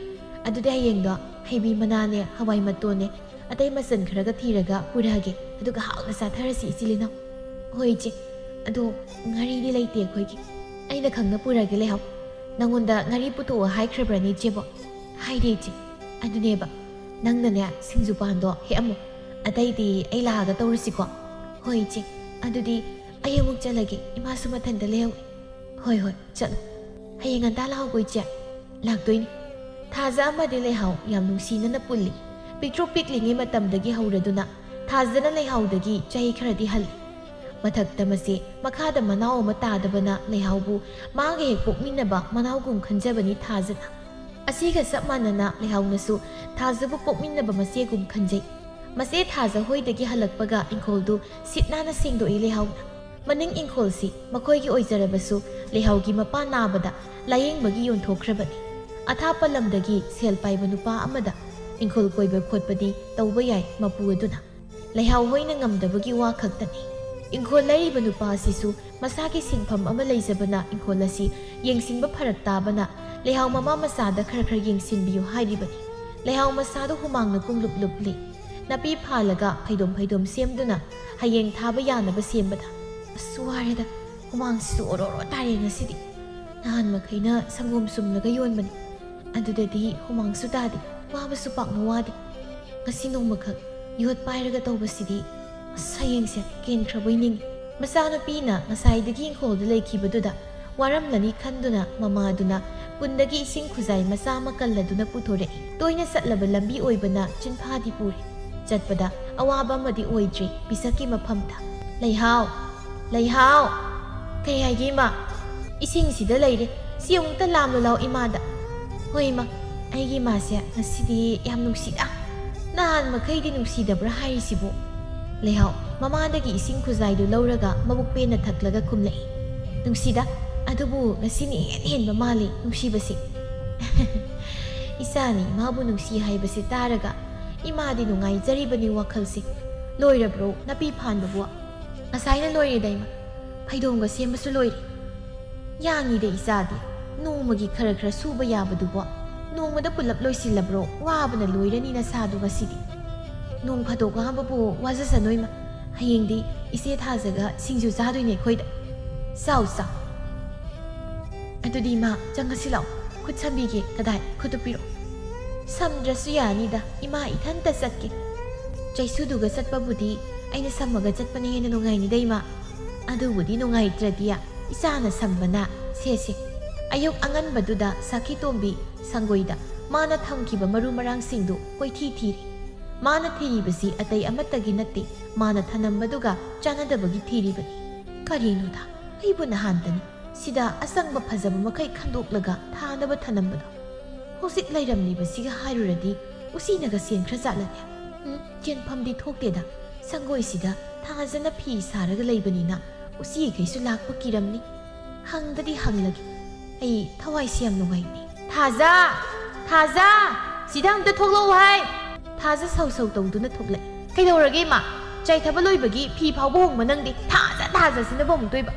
Speaker 1: ꯑꯗꯨꯗꯤ ꯍꯌꯦꯡꯗꯣ ꯍꯩꯕꯤ ꯃꯅꯥꯅꯦ ꯍꯋꯥꯏ ꯃꯇꯣꯟꯅꯦ ꯑꯇꯩ ꯃꯆꯜ ꯈꯔꯒ ꯊꯤꯔꯒ ꯄꯨꯔꯛꯑꯒꯦ ꯑꯗꯨꯒ ꯍꯥꯎꯅ ꯆꯥꯊꯔꯁꯤ ꯏꯆꯤꯜ ꯏꯅꯥꯎ ꯍꯣꯏ ꯏꯆꯦ ꯑꯗꯣ ꯉꯥꯔꯤꯗꯤ ꯂꯩꯇꯦ ꯑꯩꯈꯣꯏꯒꯤ ꯑꯩꯅ ꯈꯪꯅ ꯄꯨꯔꯛꯑꯒꯦ ꯂꯩꯍꯥꯎ ꯅꯪꯉꯣꯟꯗ ꯉꯥꯔꯤ ꯄꯨꯊꯣꯛꯑꯣ ꯍꯥꯏꯈ꯭ꯔꯕ꯭ꯔꯅꯦ ꯏꯆꯦꯕꯣ ꯍꯥꯏꯔꯦ ꯏꯆꯦ ꯑꯗꯨꯅꯦꯕ ꯅꯪꯅꯅꯦ ꯁꯤꯡꯖꯨ ꯄꯥꯟꯗꯣ ꯍꯦꯛꯑꯝꯃꯣ ꯑꯇꯩꯗꯤ ꯑꯩ ꯂꯥꯛꯑꯒ ꯇꯧꯔꯁꯤꯀꯣ ꯍꯣꯏ ꯏꯆꯦ ꯑꯗꯨꯗꯤ ꯑꯩ ꯑꯃꯨꯛ ꯆꯠꯂꯒꯦ ꯏꯃꯥꯁꯨ ꯃꯊꯟꯇ ꯂꯩꯍꯧꯏ ꯍꯣꯏ ꯆꯠꯂꯣ ꯍꯌꯦꯡ ꯉꯟꯇꯥ ꯂꯥꯛꯍꯧꯀꯣ ꯏꯆꯦ ꯂꯥꯛꯇꯣꯏꯅꯤ ꯊꯥꯖ ꯑꯃꯗꯤ ꯂꯩꯍꯥꯎ ꯌꯥꯝ ꯅꯨꯡꯁꯤꯅꯅ ꯄꯨꯜꯂꯤ ꯄꯤꯛꯇ꯭ꯔꯨ ꯄꯤꯛꯂꯤꯉꯩ ꯃꯇꯝꯗꯒꯤ ꯍꯧꯔꯗꯨꯅ ꯊꯥꯖꯅ ꯂꯩꯍꯥꯎꯗꯒꯤ ꯆꯍꯤ ꯈꯔꯗꯤ ꯍꯜꯂꯤ ꯃꯊꯛꯇ ꯃꯁꯦ ꯃꯈꯥꯗ ꯃꯅꯥꯎ ꯑꯃ ꯇꯥꯗꯕꯅ ꯂꯩꯍꯥꯎꯕꯨ ꯃꯥꯒ ꯍꯦꯛ ꯄꯣꯛꯃꯤꯟꯅꯕ ꯃꯅꯥꯎꯒꯨꯝ ꯈꯟꯖꯕꯅꯤ ꯊꯥꯖꯅ ꯑꯁꯤꯒ ꯆꯞ ꯃꯥꯟꯅꯅ ꯂꯩꯍꯥꯎꯅꯁꯨ ꯊꯥꯖꯕꯨ ꯄꯣꯛꯃꯤꯟꯅꯕ ꯃꯆꯦꯒꯨꯝ ꯈꯟꯖꯩ ꯃꯆꯦ ꯊꯥꯖ ꯍꯣꯏꯗꯒꯤ ꯍꯜꯂꯛꯄꯒ ꯏꯪꯈꯣꯜꯗꯨ ꯁꯤꯠ ꯅꯥꯟꯅ ꯁꯦꯡꯗꯣꯛꯏ ꯂꯩꯍꯥꯎꯅ ꯃꯅꯤꯡ ꯏꯪꯈꯣꯜꯁꯤ ꯃꯈꯣꯏꯒꯤ ꯑꯣꯏꯖꯔꯕꯁꯨ ꯂꯩꯍꯥꯎꯒꯤ ꯃꯄꯥ ꯅꯥꯕꯗ ꯂꯥꯌꯦꯡꯕꯒꯤ ꯌꯣꯟꯊꯣꯛꯈ꯭ꯔꯕꯅꯤ ꯑꯊꯥꯞꯄ ꯂꯝꯗꯒꯤ ꯁꯦꯜ ꯄꯥꯏꯕ ꯅꯨꯄꯥ ꯑꯃꯗ ꯏꯪꯈꯣꯜ ꯀꯣꯏꯕ ꯈꯣꯠꯄꯗꯤ ꯇꯧꯕ ꯌꯥꯏ ꯃꯄꯨ ꯑꯗꯨꯅ ꯂꯩꯍꯥꯎ ꯍꯣꯏꯅ ꯉꯝꯗꯕꯒꯤ ꯋꯥ ꯈꯛꯇꯅꯤ ꯏꯪꯈꯣꯜ ꯂꯩꯔꯤꯕ ꯅꯨꯄꯥ ꯑꯁꯤꯁꯨ ꯃꯁꯥꯒꯤ ꯁꯤꯟꯐꯝ ꯑꯃ ꯂꯩꯖꯕꯅ ꯏꯪꯈꯣꯜ ꯑꯁꯤ ꯌꯦꯡꯁꯤꯟꯕ ꯐꯔꯛ తాꯕꯅ ꯂꯩꯍꯥꯎ ꯃꯃꯥ ꯃꯆꯥꯗ ꯈꯔ ꯌꯦꯡꯁꯤꯟꯕꯤꯌꯨ ꯍꯥꯏꯔꯤꯕꯅꯤ ꯂꯩꯍꯥꯎ ꯃꯆꯥꯗꯨ ꯍꯨꯃꯥꯡꯅ ꯄꯨꯡꯂꯨꯞ ꯅꯥꯄꯤ ꯐꯥꯜꯂꯒ ꯐꯩꯗꯣꯝ ꯁꯦꯝꯗꯨꯅ ꯍꯌꯦꯡ ꯊꯥꯕ ꯌꯥꯅꯕ ꯁꯦꯝꯕꯗ ꯑꯁ ꯋꯥꯔꯦꯗ ꯍꯨꯃꯥꯡꯁꯤꯁꯨ ꯑꯣꯔꯣ ꯇꯥꯔꯦ ꯉꯁꯤꯗꯤ ꯅꯍꯥꯟ ꯃꯈꯩꯅ ꯁꯪꯒꯣꯝ ꯁꯨꯝꯂꯒ ꯌꯣꯟꯕꯅꯤ ꯑꯗꯨꯗꯗꯤ ꯍꯨꯃꯥꯡꯁꯨ ꯇꯥꯗꯦ ꯋꯥꯕꯁꯨ ꯄꯥꯛꯅ ꯋꯥꯗꯦ ꯉꯁꯤ ꯅꯣꯡꯃꯈꯛ ꯌꯣꯠ ꯄꯥꯏꯔꯒ ꯇꯧꯕꯁꯤꯗꯤ ꯑꯁ ꯍꯌꯦꯡꯁꯦ ꯀꯦꯟꯈ꯭ꯔꯕꯣꯏ ꯅꯤꯡꯉꯤ ꯃꯆꯥꯅꯨꯄꯤꯅ ꯉꯁꯥꯏꯗꯒꯤ ꯏꯪꯈꯣꯜꯗ ꯂꯩꯈꯤꯕꯗꯨꯗ ꯋꯥꯔꯝꯂꯅꯤ ꯈꯟꯗꯨꯅ ꯃꯃꯥꯗꯨꯅ ꯄꯨꯟꯗꯒꯤ ꯏꯁꯤꯡ ꯈꯨꯖꯥꯏ ꯃꯆా ꯑꯃ ꯀꯜꯂꯗꯨꯅ ꯄꯨꯊꯣꯔꯛꯏ ꯇꯣꯏꯅ ꯆꯠꯂꯕ ꯂꯝꯕꯤ ꯑꯣꯏꯕꯅ ꯆꯤꯟꯐꯥꯗꯤ ꯄꯨꯔꯤ ꯆꯠꯄꯗ ꯑꯋꯥꯕ ꯑꯃꯗꯤ ꯑꯣꯏꯗ꯭ꯔꯤ ꯄꯤꯁꯛꯀꯤ ꯃꯐꯝꯗ ꯂꯩꯍꯥꯎ ꯀꯩ ꯍꯥꯏꯒꯦ ꯏꯃꯥ ꯏꯁꯤꯡꯁꯤꯗ ꯂꯩꯔꯦ ꯁꯤ ꯑꯃꯨꯛꯇ ꯂꯥꯝꯂꯨ ꯂꯥꯎ ꯏꯃꯥꯗ ꯍꯣꯏ ꯏꯃꯥ ꯑꯩꯒꯤ ꯏꯃꯥꯁꯦ ꯉꯁꯤꯗꯤ ꯌꯥꯝ ꯅꯨꯡꯁꯤꯗ ꯅꯍꯥꯟ ꯃꯈꯩꯗꯤ ꯅꯨꯡꯁꯤꯗꯕ꯭ꯔꯥ ꯍꯥꯏꯔꯤꯁꯤꯕꯨ ꯂꯩꯍꯥꯎ ꯃꯃꯥꯗꯒꯤ ꯏꯁꯤꯡ ꯈꯨꯖꯥꯏꯗꯨ ꯂꯧꯔꯒ ꯃꯕꯨꯛ ꯄꯦꯟꯅ ꯊꯛꯂꯒ ꯈꯨꯝꯂꯛꯏ ꯅꯨꯡꯁꯤꯗ ꯑꯗꯨꯕꯨ ꯉꯁꯤꯅ ꯍꯦꯟꯕ ꯃꯥꯜꯂꯤ ꯅꯨꯡꯁꯤꯕꯁꯤ ꯏꯆꯥꯅꯤ ꯏꯃꯥꯕꯨ ꯅꯨꯡꯁꯤ ꯍꯥꯏꯕꯁꯤ ꯇꯥꯔꯒ ꯏꯃꯥꯗꯤ ꯅꯨꯡꯉꯥꯏꯖꯔꯤꯕꯅꯤ ꯋꯥꯈꯜꯁꯤ ꯂꯣꯏꯔꯕ꯭ꯔꯣ ꯅꯥꯄꯤ ꯐꯥꯟꯕꯕꯨ ꯉꯁꯥꯏꯅ ꯂꯣꯏꯔꯦꯗ ꯏꯃꯥ ꯐꯩꯗꯣꯝꯒ ꯁꯦꯝꯕꯁꯨ ꯂꯣꯏꯔꯦ ꯌꯥꯡꯉꯤꯗ ꯏꯆꯥꯗꯤ ꯅꯣꯡꯃꯒꯤ ꯈꯔ ꯁꯨꯕ ꯌꯥꯕꯗꯨꯕꯣ ꯅꯣꯡꯃꯗ ꯄꯨꯜꯂꯞ ꯂꯣꯏꯁꯤꯜꯂꯕ꯭ꯔꯣ ꯋꯥꯕꯅ ꯂꯣꯏꯔꯅꯤ ꯅꯁꯥꯗꯨ ꯉꯁꯤꯗꯤ ꯅꯣꯡ ꯐꯥꯗꯣꯛ ꯉꯥꯕꯕꯨ ꯋꯥꯖꯁꯅꯨ ꯏꯃꯥ ꯍꯌꯦꯡꯗꯤ ꯏꯆꯦ ꯊꯥꯖꯒ ꯁꯤꯡꯖꯨ ꯆꯥꯗꯣꯏꯅꯦ ꯑꯩꯈꯣꯏꯗ ꯆꯥꯎ ꯑꯗꯨꯗꯤ ꯏꯃꯥ ꯆꯪꯉꯁꯤ ꯂꯥꯛꯑꯣ ꯈꯨꯠ ꯁꯝꯕꯤꯒꯦ ꯀꯗꯥꯏ ꯈꯨꯠꯇꯨ ꯄꯤꯔꯛꯑꯣ ꯁꯝꯗ꯭ꯔꯁꯨ ꯌꯥꯅꯤꯗ ꯏꯃꯥ ꯏꯊꯟꯇ ꯆꯠꯀꯦ ꯆꯩꯁꯨꯗꯨꯒ ꯆꯠꯄꯕꯨꯗꯤ ꯑꯩꯅ ꯁꯝꯃꯒ ꯆꯠꯄꯅ ꯍꯦꯟꯅ ꯅꯨꯡꯉꯥꯏꯅꯤꯗ ꯏꯃꯥ ꯑꯗꯨꯕꯨꯗꯤ ꯅꯨꯡꯉꯥꯏꯇ꯭ꯔꯗꯤ ꯏꯆꯥꯅ ꯁꯝꯕꯅ ꯁꯦ ꯑꯌꯨꯛ ꯑꯉꯟꯕꯗꯨꯗ ꯁꯥꯈꯤ ꯇꯣꯝꯕꯤ ꯁꯪꯒꯣꯏꯗ ꯃꯥꯅ ꯊꯝꯈꯤꯕ ꯃꯔꯨ ꯃꯔꯥꯡꯁꯤꯡꯗꯨ ꯀꯣꯏꯊꯤ ꯊꯤꯔꯤ ꯃꯥꯅ ꯊꯤꯔꯤꯕꯁꯤ ꯑꯇꯩ ꯑꯃꯠꯇꯒꯤ ꯅꯠꯇꯦ ꯃꯥꯅ ꯊꯅꯝꯕꯗꯨꯒ ꯆꯥꯟꯅꯗꯕꯒꯤ ꯊꯤꯔꯤꯕꯅꯤ ꯀꯔꯤꯅꯣꯗ ꯑꯩꯕꯨ ꯅꯍꯥꯟꯇꯅꯤ ꯁꯤꯗ ꯑꯁꯪꯕ ꯐꯖꯕ ꯃꯈꯩ ꯈꯟꯗꯣꯛꯂꯒ ꯊꯥꯅꯕ ꯊꯅꯝꯕꯗꯣ ꯍꯧꯖꯤꯛ ꯂꯩꯔꯝꯂꯤꯕꯁꯤꯒ ꯍꯥꯏꯔꯨꯔꯗꯤ ꯎꯁꯤꯅꯒ ꯆꯦꯟꯈ꯭ꯔ ꯆꯥꯠꯂꯅꯤ ꯆꯦꯟꯐꯝꯗꯤ ꯊꯣꯛꯇꯦꯗ ꯁꯪꯒꯣꯏꯁꯤꯗ ꯊꯥꯖꯅ ꯐꯤ ꯁꯥꯔꯒ ꯂꯩꯕꯅꯤꯅ ꯎꯆꯤꯈꯩꯁꯨ ꯂꯥꯛꯄ ꯀꯤꯔꯝꯅꯤ ꯍꯪꯗꯗꯤ ꯍꯪꯂꯒꯦ ꯑꯩ ꯊꯋꯥꯏꯁꯤ ꯌꯥꯝ ꯅꯨꯡꯉꯥꯏꯇꯦ ꯊꯥꯖ ꯁꯤꯗ ꯑꯝꯇ ꯊꯣꯛꯂꯛꯎ ꯍꯥꯏ ꯊꯥꯖ ꯁꯧ ꯇꯧꯗꯨꯅ ꯊꯣꯛꯂꯛꯏ ꯀꯩꯗꯧꯔꯒꯦ ꯏꯃꯥ ꯆꯥꯏꯊꯕ ꯂꯣꯏꯕꯒꯤ ꯐꯤ ꯐꯥꯎꯕ ꯍꯣꯡꯕ ꯅꯪꯗꯤ ꯊꯥꯖꯁꯤꯅꯕ ꯑꯃꯨꯛ ꯇꯣꯏꯕ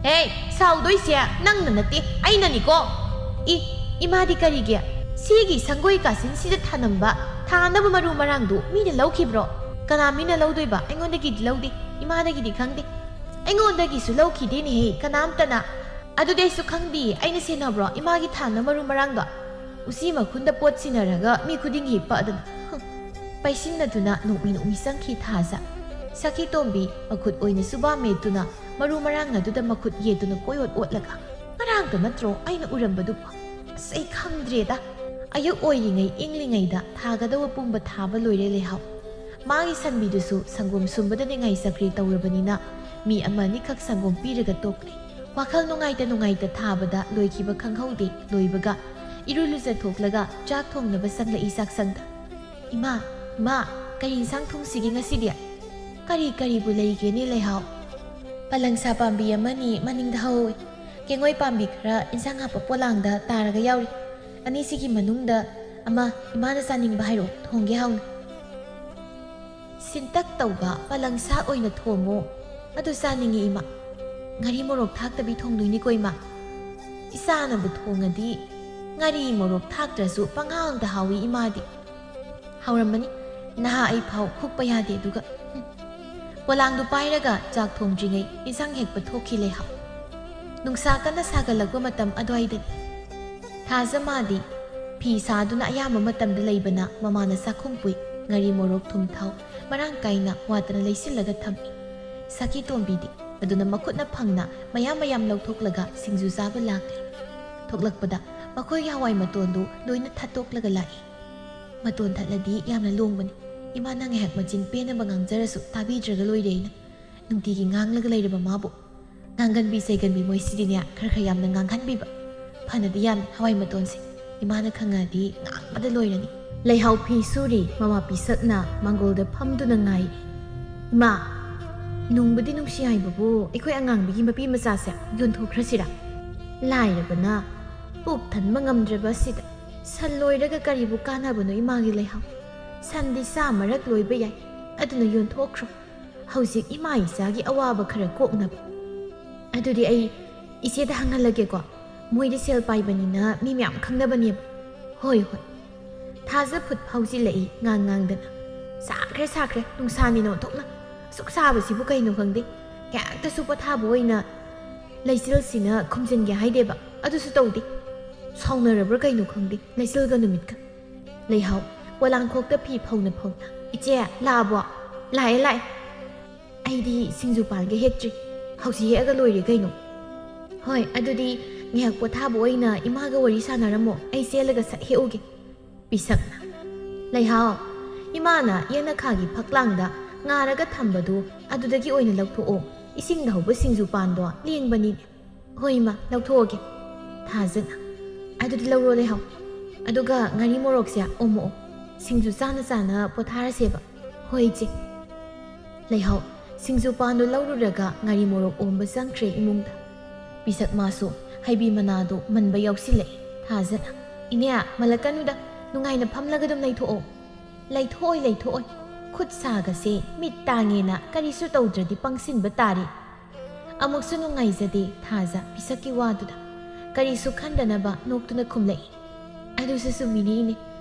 Speaker 1: ꯍꯦ ꯁꯥꯎꯗꯣꯏꯁꯦ ꯅꯪꯅ ꯅꯠꯇꯦ ꯑꯩꯅꯅꯤꯀꯣ ꯏꯃꯥꯗꯤ ꯀꯔꯤꯒꯤ ꯁꯤꯒꯤ ꯁꯪꯒꯣꯏ ꯀꯥꯁꯤꯟꯁꯤꯗ ꯊꯅꯝꯕ ꯊꯥꯅꯕ ꯃꯔꯨ ꯃꯔꯥꯡꯗꯨ ꯃꯤꯅ ꯂꯧꯈꯤꯕ꯭ꯔꯣ ꯀꯅꯥ ꯃꯤꯅ ꯂꯧꯗꯣꯏꯕ ꯑꯩꯉꯣꯟꯗꯒꯤꯗꯤ ꯂꯧꯗꯦ ꯏꯃꯥꯗꯒꯤꯗꯤ ꯈꯪꯗꯦ ꯑꯩꯉꯣꯟꯗꯒꯤꯁꯨ ꯂꯧꯈꯤꯗꯦꯅꯦꯍꯦ ꯀꯅꯥꯝꯇꯅ ꯑꯗꯨꯗꯤ ꯑꯩꯁꯨ ꯈꯪꯗꯦ ꯑꯩꯅ ꯁꯦꯟꯅꯕ꯭ꯔꯣ ꯏꯃꯥꯒꯤ ꯊꯥꯡꯅ ꯃꯔꯨ ꯃꯔꯥꯡꯗꯣ ꯎꯆꯤ ꯃꯈꯨꯟꯗ ꯄꯣꯠ ꯁꯤꯟꯅꯔꯒ ꯃꯤ ꯈꯨꯗꯤꯡꯒꯤ ꯄꯛꯑꯗꯅ ꯄꯩꯁꯤꯟꯅꯗꯨꯅ ꯅꯣꯛꯃꯤ ꯅꯣꯛꯃꯤ ꯆꯪꯈꯤ ꯊꯥꯖ ꯁꯈꯤꯇꯣꯝꯕꯤ ꯃꯈꯨꯠ ꯑꯣꯏꯅ ꯁꯨꯕꯥ ꯃꯦꯠꯇꯨꯅ ꯃꯔꯨ ꯃꯔꯥꯡ ꯑꯗꯨꯗ ꯃꯈꯨꯠ ꯌꯦꯠꯇꯨꯅ ꯀꯣꯏꯑꯣꯠ ꯑꯣꯠꯂꯒ ꯉꯔꯥꯡꯇ ꯅꯠꯇ꯭ꯔꯣ ꯑꯩꯅ ꯎꯔꯝꯕꯗꯨꯕꯨ ꯑꯁ ꯑꯩ ꯈꯪꯗ꯭ꯔꯦꯗ ꯑꯌꯨꯛ ꯑꯣꯏꯔꯤꯉꯩ ꯏꯪꯂꯤꯉꯩꯗ ꯊꯥꯒꯗꯕ ꯄꯨꯝꯕ ꯊꯥꯕ ꯂꯣꯏꯔꯦ ꯂꯩꯍꯥꯎ ꯃꯥꯒꯤ ꯁꯟꯕꯤꯗꯨꯁꯨ ꯁꯪꯒꯣꯝ ꯁꯨꯝꯕꯗ ꯅꯤꯡꯉꯥꯏ ꯆꯀ꯭ꯔꯤ ꯇꯧꯔꯕꯅꯤꯅ ꯃꯤ ꯑꯃ ꯑꯅꯤꯈꯛ ꯁꯪꯒꯣꯝ ꯄꯤꯔꯒ ꯇꯣꯛꯈ꯭ꯔꯦ ꯋꯥꯈꯜ ꯅꯨꯡꯉꯥꯏꯇ ꯊꯥꯕꯗ ꯂꯣꯏꯈꯤꯕ ꯈꯪꯍꯧꯗꯦ ꯂꯣꯏꯕꯒ ꯏꯔꯨ ꯂꯨꯖꯊꯣꯛꯂꯒ ꯆꯥꯛ ꯊꯣꯡꯅꯕ ꯆꯪꯂꯛꯏ ꯆꯥꯛꯁꯪꯗ ꯏꯃꯥ ꯀꯔꯤ ꯏꯟꯁꯥꯡ ꯊꯣꯡꯁꯤꯒꯦ ꯉꯁꯤꯗꯤ ꯀꯔꯤꯕꯨ ꯂꯩꯒꯦꯅꯦ ꯂꯩꯍꯥꯎ ꯄꯂꯪꯁꯥ ꯄꯥꯝꯕꯤ ꯑꯃꯅꯤ ꯃꯅꯤꯡꯗ ꯍꯧꯏ ꯀꯦꯡꯉꯣꯏ ꯄꯥꯝꯕꯤ ꯈꯔ ꯏꯟꯁꯥꯡ ꯍꯥꯞꯄ ꯄꯣꯂꯥꯡꯗ ꯇꯥꯔꯒ ꯌꯥꯎꯔꯤ ꯑꯅꯤꯁꯤꯒꯤ ꯃꯅꯨꯡꯗ ꯑꯃ ꯏꯃꯥꯅ ꯆꯥꯅꯤꯡꯕ ꯍꯥꯏꯔꯛꯑꯣ ꯊꯣꯡꯒꯦ ꯍꯥꯎꯅ ꯁꯤꯟꯇꯛ ꯇꯧꯕ ꯄꯂꯪꯁꯥ ꯑꯣꯏꯅ ꯊꯣꯡꯉꯣ ꯑꯗꯨ ꯆꯥꯅꯤꯡꯉꯤ ꯏꯃꯥ ꯉꯥꯔꯤ ꯃꯣꯔꯣꯛ ꯊꯥꯛꯇꯕꯤ ꯊꯣꯡꯗꯣꯏꯅꯤꯀꯣ ꯏꯃꯥ ꯏꯆꯥꯅꯕꯨ ꯊꯣꯡꯉꯗꯤ ꯉꯥꯔꯤ ꯃꯣꯔꯣꯛ ꯊꯥꯛꯇ꯭ꯔꯁꯨ ꯄꯪꯍꯥꯎꯗ ꯍꯥꯎꯏ ꯏꯃꯥꯗꯤ ꯍꯧꯔꯝꯃꯅꯤ ꯅꯍꯥ ꯑꯩ ꯐꯥꯎ ꯍꯨꯛꯄ ꯌꯥꯗꯦ ꯑꯗꯨꯒ ꯄꯣꯂꯥꯡꯗꯨ ꯄꯥꯏꯔꯒ ꯆꯥꯛ ꯊꯣꯡꯗ꯭ꯔꯤꯉꯩ ꯏꯟꯁꯥꯡ ꯍꯦꯛꯄ ꯊꯣꯛꯈꯤ ꯂꯩꯍꯥꯎ ꯅꯨꯡꯁꯥ ꯀꯟꯅ ꯁꯥꯒꯠꯂꯛꯄ ꯃꯇꯝ ꯑꯗꯨꯋꯥꯏꯗꯅꯤ ꯊꯥꯖ ꯃꯥꯗꯤ ꯐꯤ ꯁꯥꯗꯨꯅ ꯑꯌꯥꯝꯕ ꯃꯇꯝꯗ ꯂꯩꯕꯅ ꯃꯃꯥꯅ ꯆꯥꯛꯈꯨꯝ ꯄꯨꯏ ꯉꯥꯔꯤ ꯃꯣꯔꯣꯛ ꯊꯨꯝ ꯊꯥꯎ ꯃꯔꯥꯡ ꯀꯥꯏꯅ ꯋꯥꯠꯇꯅ ꯂꯩꯁꯤꯜꯂꯒ ꯊꯝꯃꯤ ꯁꯈꯤ ꯇꯣꯝꯕꯤꯗꯤ ꯑꯗꯨꯅ ꯃꯈꯨꯠꯅ ꯐꯪꯅ ꯃꯌꯥꯝ ꯂꯧꯊꯣꯛꯂꯒ ꯁꯤꯡꯖꯨ ꯆꯥꯕ ꯂꯥꯛꯂꯦ ꯊꯣꯛꯂꯛꯄꯗ ꯃꯈꯣꯏꯒꯤ ꯍꯋꯥꯏ ꯃꯇꯣꯟꯗꯨ ꯂꯣꯏꯅ ꯊꯠꯇꯣꯛꯂꯒ ꯂꯥꯛꯏ ꯃꯇꯣꯟ ꯊꯠꯂꯗꯤ ꯌꯥꯝꯅ ꯂꯣꯡꯕꯅꯤ ꯏꯃꯥꯅ ꯉꯥꯏꯍꯥꯛ ꯃꯆꯤꯟ ꯄꯦꯟꯅꯕ ꯉꯥꯡꯖꯔꯁꯨ ꯇꯥꯕꯤꯗ꯭ꯔꯒ ꯂꯣꯏꯔꯦꯅ ꯅꯨꯡꯇꯤꯒꯤ ꯉꯥꯡꯂꯒ ꯂꯩꯔꯕ ꯃꯥꯕꯨ ꯉꯥꯡꯒꯟꯕꯤ ꯆꯩꯒꯟꯕꯤ ꯃꯣꯏꯁꯤꯗꯤꯅꯦ ꯈꯔ ꯌꯥꯝꯅ ꯉꯥꯡꯍꯟꯕꯤꯕ ꯐꯅꯗꯤ ꯌꯥꯝ ꯍꯋꯥꯏ ꯃꯇꯣꯟꯁꯦ ꯏꯃꯥꯅ ꯈꯪꯉꯗꯤ ꯉꯥꯡꯕꯗ ꯂꯣꯏꯔꯅꯤ ꯂꯩꯍꯥꯎ ꯐꯤ ꯁꯨꯔꯤ ꯃꯃꯥ ꯄꯤꯁꯛꯅ ꯃꯥꯡꯒꯣꯜꯗ ꯐꯝꯗꯨꯅ ꯉꯥꯏ ꯏꯃꯥ ꯅꯨꯡꯕꯨꯗꯤ ꯅꯨꯡꯁꯤ ꯍꯥꯏꯕꯕꯨ ꯑꯩꯈꯣꯏ ꯑꯉꯥꯡꯕꯤꯒꯤ ꯃꯄꯤ ꯃꯆꯥꯁꯦ ꯌꯣꯟꯊꯣꯛꯈ꯭ꯔꯁꯤꯔꯥ ꯂꯥꯏꯔꯕꯅ ꯄꯨꯛ ꯊꯟꯕ ꯉꯝꯗ꯭ꯔꯕ ꯑꯁꯤꯗ ꯁꯟ ꯂꯣꯏꯔꯒ ꯀꯔꯤꯕꯨ ꯀꯥꯟꯅꯕꯅꯣ ꯏꯃꯥꯒꯤ ꯂꯩꯍꯥꯎ ꯁꯟꯗꯤ ꯆꯥꯃꯔꯛ ꯂꯣꯏꯕ ꯌꯥꯏ ꯑꯗꯨꯅ ꯌꯣꯟꯊꯣꯛꯈ꯭ꯔꯣ ꯍꯧꯖꯤꯛ ꯏꯃꯥ ꯏꯆꯥꯒꯤ ꯑꯋꯥꯕ ꯈꯔ ꯀꯣꯛꯅꯕ ꯑꯗꯨꯗꯤ ꯑꯩ ꯏꯆꯦꯗ ꯍꯪꯍꯜꯂꯒꯦꯀꯣ ꯃꯣꯏꯗꯤ ꯁꯦꯜ ꯄꯥꯏꯕꯅꯤꯅ ꯃꯤ ꯃꯌꯥꯝ ꯈꯪꯅꯕꯅꯦꯕ ꯍꯣꯏ ꯊꯥꯖ ꯐꯨꯠ ꯐꯥꯎꯖꯤꯜꯂꯛꯏ ꯉꯥꯡꯗꯅ ꯁꯥꯈ꯭ꯔꯦ ꯅꯨꯡꯁꯥꯅꯤꯅ ꯑꯣꯟꯊꯣꯛꯅ ꯑꯁꯨꯛ ꯁꯥꯕꯁꯤꯕꯨ ꯀꯩꯅꯣ ꯈꯪꯗꯦ ꯀꯌꯥꯛꯇꯁꯨ ꯄꯣꯊꯥꯕ ꯑꯣꯏꯅ ꯂꯩꯆꯤꯜꯁꯤꯅ ꯈꯨꯝꯖꯤꯟꯒꯦ ꯍꯥꯏꯗꯦꯕ ꯑꯗꯨꯁꯨ ꯇꯧꯗꯦ ꯁꯥꯎꯅꯔꯕ꯭ꯔꯥ ꯀꯩꯅꯣ ꯈꯪꯗꯦ ꯂꯩꯆꯤꯜꯒ ꯅꯨꯃꯤꯠꯀ ꯂꯩꯍꯥꯎ ꯄꯣꯂꯥꯡꯈꯣꯛꯇ ꯐꯤ ꯐꯧꯅ ꯏꯆꯦ ꯂꯥꯛꯑꯕꯣ ꯂꯥꯛꯑꯦ ꯑꯩꯗꯤ ꯁꯤꯡꯖꯨ ꯄꯥꯟꯒ ꯍꯦꯛꯇ꯭ꯔꯤ ꯍꯧꯖꯤꯛ ꯍꯦꯛꯑꯒ ꯂꯣꯏꯔꯦ ꯀꯩꯅꯣ ꯍꯣꯏ ꯑꯗꯨꯗꯤ ꯉꯥꯏꯍꯥꯛ ꯄꯣꯊꯥꯕ ꯑꯣꯏꯅ ꯏꯃꯥꯒ ꯋꯥꯔꯤ ꯁꯥꯟꯅꯔꯝꯃꯣ ꯑꯩ ꯆꯦꯜꯂꯒ ꯁꯠ ꯍꯦꯛꯎꯒꯦ ꯄꯤꯁꯛꯅ ꯂꯩꯍꯥꯎ ꯏꯃꯥꯅ ꯌꯦꯅꯈꯥꯒꯤ ꯐꯛꯂꯥꯡꯗ ꯉꯥꯔꯒ ꯊꯝꯕꯗꯨ ꯑꯗꯨꯗꯒꯤ ꯑꯣꯏꯅ ꯂꯧꯊꯣꯛꯑꯣ ꯏꯁꯤꯡꯗ ꯍꯧꯕ ꯁꯤꯡꯖꯨ ꯄꯥꯟꯗꯣ ꯂꯦꯡꯕꯅꯤꯅꯦ ꯍꯣꯏ ꯏꯃꯥ ꯂꯧꯊꯣꯛꯑꯒꯦ ꯊꯥꯖꯅ ꯑꯗꯨꯗꯤ ꯂꯧꯔꯣ ꯂꯩꯍꯥꯎ ꯑꯗꯨꯒ ꯉꯥꯔꯤ ꯃꯣꯔꯣꯛꯁꯦ ꯑꯣꯝꯃꯛꯑꯣ ꯁꯤꯡꯖꯨ ꯆꯥꯅ ꯄꯣꯊꯥꯔꯁꯦꯕ ꯍꯣꯏ ꯏꯆꯦ ꯂꯩꯍꯥꯎ ꯁꯤꯡꯖꯨ ꯄꯥꯟꯗꯨ ꯂꯧꯔꯨꯔꯒ ꯉꯥꯔꯤ ꯃꯣꯔꯣꯛ ꯑꯣꯝꯕ ꯆꯪꯈ꯭ꯔꯦ ꯏꯃꯨꯡꯗ ꯄꯤꯁꯛ ꯃꯥꯁꯨ ꯍꯩꯕꯤ ꯃꯅꯥꯗꯨ ꯃꯟꯕ ꯌꯥꯎꯁꯤꯜꯂꯛꯏ ꯊꯥꯖꯅ ꯏꯅꯦ ꯃꯜꯂꯛꯀꯅꯨꯗ ꯅꯨꯡꯉꯥꯏꯅ ꯐꯝꯂꯒ ꯑꯗꯨꯝ ꯂꯩꯊꯣꯛꯑꯣꯏ ꯈꯨꯠ ꯁꯥꯒꯁꯦ ꯃꯤꯠ ꯇꯥꯡꯉꯦꯅ ꯀꯔꯤꯁꯨ ꯇꯧꯗ꯭ꯔꯗꯤ ꯄꯪꯁꯤꯟꯕ ꯇꯥꯔꯦ ꯑꯃꯨꯛꯁꯨ ꯅꯨꯡꯉꯥꯏꯖꯗꯦ ꯊꯥꯖ ꯄꯤꯁꯛꯀꯤ ꯋꯥꯗꯨꯗ ꯀꯔꯤꯁꯨ ꯈꯟꯗꯅꯕ ꯅꯣꯛꯇꯨꯅ ꯈꯨꯝꯂꯛꯏ ꯑꯗꯨꯁꯨ ꯆꯨꯝꯃꯤꯅꯤ ꯏꯅꯦ